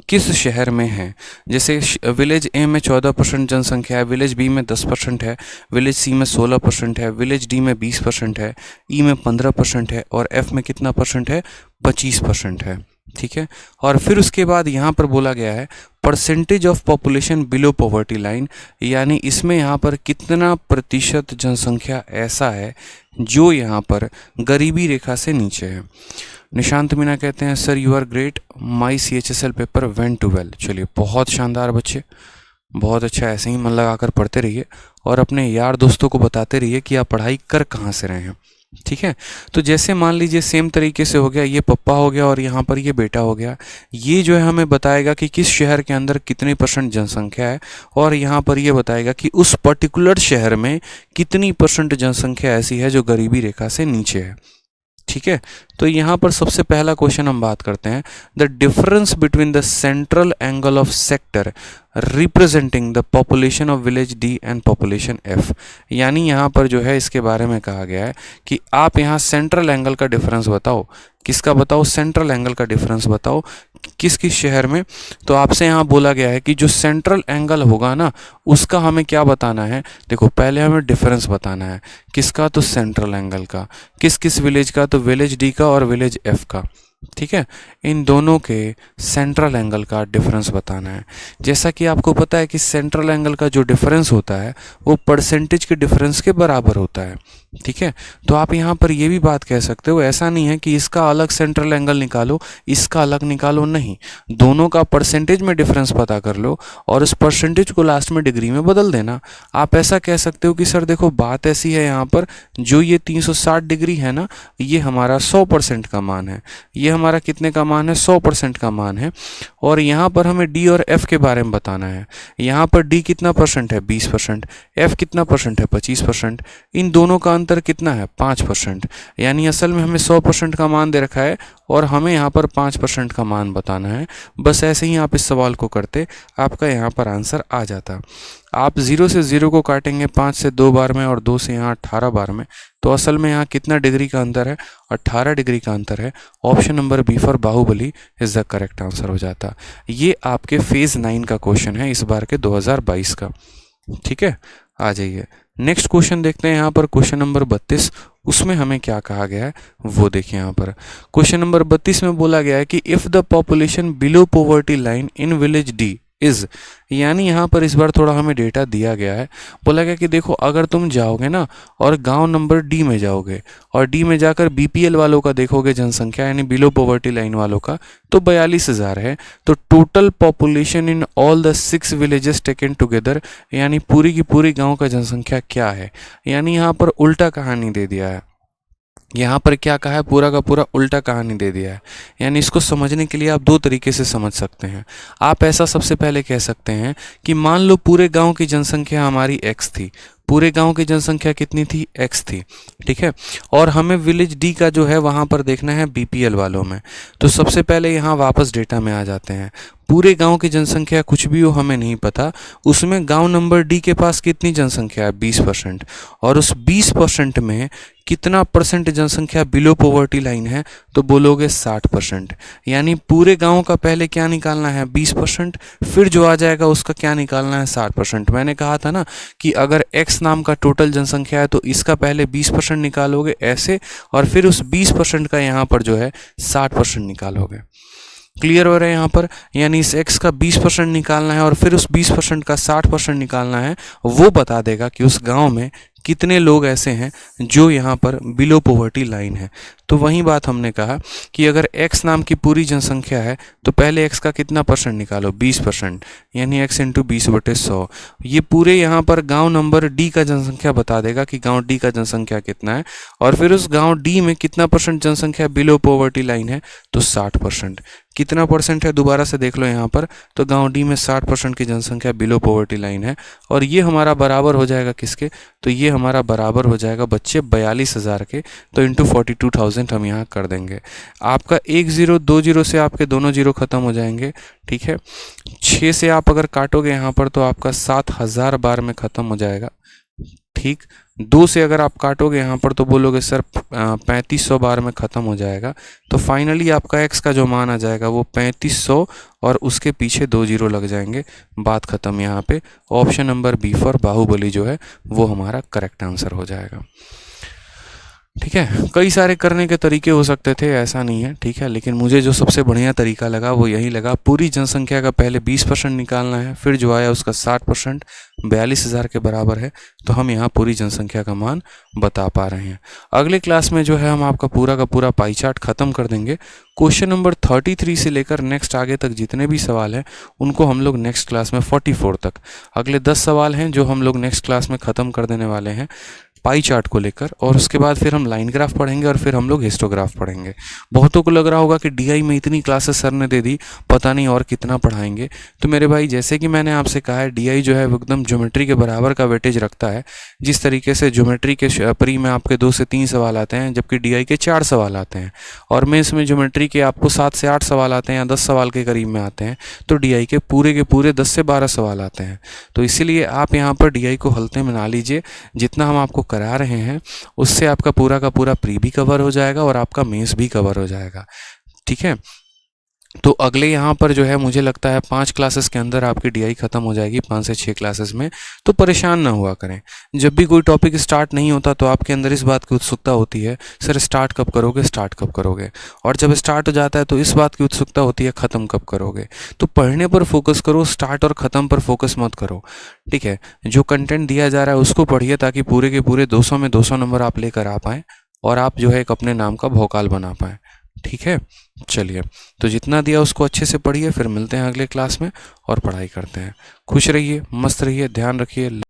किस शहर में है। जैसे विलेज ए में 14% जनसंख्या है, विलेज बी में 10% है, विलेज सी में 16% है, विलेज डी में 20% है, ई में 15% है और एफ में कितना परसेंट है, 25% है। ठीक है, और फिर उसके बाद यहाँ पर बोला गया है percentage of population below poverty line, यानी इसमें यहाँ पर कितना प्रतिशत जनसंख्या ऐसा है जो यहाँ पर गरीबी रेखा से नीचे है। निशांत मीना कहते हैं sir you are great, my CHSL paper went too well. चलिए बहुत शानदार बच्चे, बहुत अच्छा, ऐसे ही मन लगाकर पढ़ते रहिए और अपने यार दोस्तों को बताते रहिए कि आप पढ़ाई कर कहाँ से रहे हैं। ठीक है, तो जैसे मान लीजिए सेम तरीके से हो गया, ये पप्पा हो गया और यहाँ पर ये बेटा हो गया। ये जो है हमें बताएगा कि किस शहर के अंदर कितनी % जनसंख्या है और यहाँ पर ये बताएगा कि उस पर्टिकुलर शहर में कितनी % जनसंख्या ऐसी है जो गरीबी रेखा से नीचे है। ठीक है, तो यहाँ पर सबसे पहला क्वेश्चन हम बात करते हैं, the difference between the central angle of sector representing the population of village D and population F. यानी यहाँ पर जो है इसके बारे में कहा गया है कि आप यहाँ सेंट्रल एंगल का डिफरेंस बताओ। किसका बताओ? सेंट्रल एंगल का डिफरेंस बताओ किस किस शहर में। तो आपसे यहाँ बोला गया है कि जो सेंट्रल एंगल होगा ना उसका हमें क्या बताना है। देखो पहले हमें डिफरेंस बताना है, किसका? तो सेंट्रल एंगल का। किस किस विलेज का? तो विलेज डी का और विलेज एफ का। ठीक है, इन दोनों के सेंट्रल एंगल का डिफरेंस बताना है। जैसा कि आपको पता है कि सेंट्रल एंगल का जो डिफरेंस होता है वो परसेंटेज के डिफरेंस के बराबर होता है। ठीक है, तो आप यहाँ पर ये भी बात कह सकते हो, ऐसा नहीं है कि इसका अलग सेंट्रल एंगल निकालो इसका अलग निकालो, नहीं, दोनों का परसेंटेज में डिफरेंस पता कर लो और उस परसेंटेज को लास्ट में डिग्री में बदल देना। आप ऐसा कह सकते हो कि सर देखो बात ऐसी है, यहाँ पर जो ये 360 डिग्री है ना, ये हमारा 100% का मान है, ये हमारा कितने का मान है? 100% का मान है। और यहाँ पर हमें डी और एफ के बारे में बताना है। यहाँ पर डी कितना % है? 20%। एफ कितना % है? 25%। इन दोनों का अंतर कितना है? 5%। यानी असल में हमें 100% का मान दे रखा है और हमें यहाँ पर 5% का मान बताना है। बस ऐसे ही आप इस सवाल को करते, आपका यहाँ पर आंसर आ जाता। आप 0 से 0 को काटेंगे 5 से 2 बार में और 2 से यहाँ 18 बार में, तो असल में यहाँ कितना डिग्री का अंतर है? 18 डिग्री का अंतर है। Option number B for Baahubali is the correct answer हो जाता। ये आपके फेज 9 का क्वेश्चन है इस बार के 2022 का। ठीक है, आ जाइए नेक्स्ट क्वेश्चन देखते हैं। यहाँ पर क्वेश्चन नंबर 32, उसमें हमें क्या कहा गया है वो देखिए। यहाँ पर क्वेश्चन नंबर 32 में बोला गया है कि if the population below poverty line in village D is, यानी यहाँ पर इस बार थोड़ा हमें डेटा दिया गया है। बोला गया कि देखो अगर तुम जाओगे ना और गांव नंबर डी में जाओगे और डी में जाकर BPL वालों का देखोगे जनसंख्या, यानी बिलो पॉवर्टी लाइन वालों का, तो 42,000 है। तो total population in all the 6 villages taken together, यानी पूरी की पूरी गांव का जनसंख्या क्या है। यानी यहाँ पर उल्टा कहानी दे दिया है। यहाँ पर क्या कहा है? पूरा का पूरा उल्टा कहानी दे दिया है। यानी इसको समझने के लिए आप 2 तरीके से समझ सकते हैं। आप ऐसा सबसे पहले कह सकते हैं कि मान लो पूरे गांव की जनसंख्या हमारी x थी, पूरे गांव की जनसंख्या कितनी थी? x थी। ठीक है, और हमें विलेज डी का जो है वहाँ पर देखना है BPL वालों में। तो सबसे पहले यहाँ वापस डेटा में आ जाते हैं। पूरे गांव की जनसंख्या कुछ भी हो हमें नहीं पता, उसमें गांव नंबर डी के पास कितनी जनसंख्या है? 20%। और उस 20% में कितना % जनसंख्या बिलो पॉवर्टी लाइन है? तो बोलोगे 60%। यानी पूरे गांव का पहले क्या निकालना है? 20%, फिर जो आ जाएगा उसका क्या निकालना है? 60%। मैंने कहा था ना कि अगर x नाम का टोटल जनसंख्या है तो इसका पहले 20% निकालोगे ऐसे, और फिर उस 20% का यहाँ पर जो है 60% निकालोगे। क्लियर हो रहा है यहाँ पर? यानी इस x का 20% निकालना है और फिर उस 20% का 60% निकालना है। वो बता देगा कि उस गांव में कितने लोग ऐसे हैं जो यहाँ पर बिलो पॉवर्टी लाइन है। तो वही बात हमने कहा कि अगर x नाम की पूरी जनसंख्या है तो पहले x का कितना % निकालो? 20%, यानी x × 20/100। ये पूरे यहाँ पर गांव नंबर D का जनसंख्या बता देगा कि गांव D का जनसंख्या कितना है, और फिर उस गांव D में कितना % जनसंख्या बिलो पॉवर्टी लाइन है? तो 60%। कितना % है? दोबारा से देख लो यहाँ पर, तो गांव डी में 60% की जनसंख्या बिलो पॉवर्टी लाइन है। और ये हमारा बराबर हो जाएगा किसके? तो ये हमारा बराबर हो जाएगा बच्चे 42,000 के। तो इंटू 42,000 हम यहाँ कर देंगे। आपका 1 0 2 0 से आपके दोनों 0 खत्म हो जाएंगे। ठीक है, 6 से आप अगर काटोगे यहाँ पर तो आपका 7,000 बार में ख़त्म हो जाएगा। ठीक। 2 से अगर आप काटोगे यहाँ पर तो बोलोगे सर 3500 बार में ख़त्म हो जाएगा, तो फाइनली आपका x का जो मान आ जाएगा वो 3500 और उसके पीछे 2 जीरो लग जाएंगे, बात ख़त्म। यहाँ पे option number B for Baahubali जो है वो हमारा करेक्ट आंसर हो जाएगा। ठीक है, कई सारे करने के तरीके हो सकते थे, ऐसा नहीं है, ठीक है, लेकिन मुझे जो सबसे बढ़िया तरीका लगा वो यही लगा। पूरी जनसंख्या का पहले 20% निकालना है, फिर जो आया उसका 60%, 42,000 के बराबर है, तो हम यहाँ पूरी जनसंख्या का मान बता पा रहे हैं। अगले क्लास में जो है हम आपका पूरा का पूरा पाई चार्ट ख़त्म कर देंगे। क्वेश्चन नंबर 33 से लेकर नेक्स्ट आगे तक जितने भी सवाल हैं उनको हम लोग नेक्स्ट क्लास में 44 तक, अगले 10 सवाल हैं जो हम लोग नेक्स्ट क्लास में ख़त्म कर देने वाले हैं पाई चार्ट को लेकर, और उसके बाद फिर हम लाइन ग्राफ पढ़ेंगे और फिर हम लोग हिस्टोग्राफ पढ़ेंगे। बहुतों को लग रहा होगा कि डीआई में इतनी क्लासेस सर ने दे दी, पता नहीं और कितना पढ़ाएंगे। तो मेरे भाई जैसे कि मैंने आपसे कहा है, डीआई जो है वो एकदम ज्योमेट्री के बराबर का वेटेज रखता है। जिस तरीके से ज्योमेट्री के प्री में आपके 2 से 3 सवाल आते हैं, जबकि डीआई के 4 सवाल आते हैं, और मेंस में ज्योमेट्री के आपको 7 से 8 सवाल आते हैं या 10 सवाल के करीब में आते हैं, तो डीआई के पूरे 10 से 12 सवाल आते हैं। तो इसीलिए आप यहाँ पर डीआई को हल्के में ना लीजिए, जितना हम आपको करा रहे हैं उससे आपका पूरा का पूरा प्री भी कवर हो जाएगा और आपका मेंस भी कवर हो जाएगा। ठीक है, तो अगले यहाँ पर जो है मुझे लगता है 5 क्लासेस के अंदर आपकी डीआई ख़त्म हो जाएगी, 5 से 6 क्लासेस में। तो परेशान ना हुआ करें, जब भी कोई टॉपिक स्टार्ट नहीं होता तो आपके अंदर इस बात की उत्सुकता होती है सर स्टार्ट कब करोगे, और जब स्टार्ट हो जाता है तो इस बात की उत्सुकता होती है ख़त्म कब करोगे। तो पढ़ने पर फोकस करो, स्टार्ट और ख़त्म पर फोकस मत करो। ठीक है, जो कंटेंट दिया जा रहा है उसको पढ़िए, ताकि पूरे के पूरे 200 में 200 नंबर आप लेकर आ पाएँ और आप जो है एक अपने नाम का भौकाल बना पाएँ। ठीक है, चलिए, तो जितना दिया उसको अच्छे से पढ़िए, फिर मिलते हैं अगले क्लास में और पढ़ाई करते हैं। खुश रहिए, मस्त रहिए, ध्यान रखिए।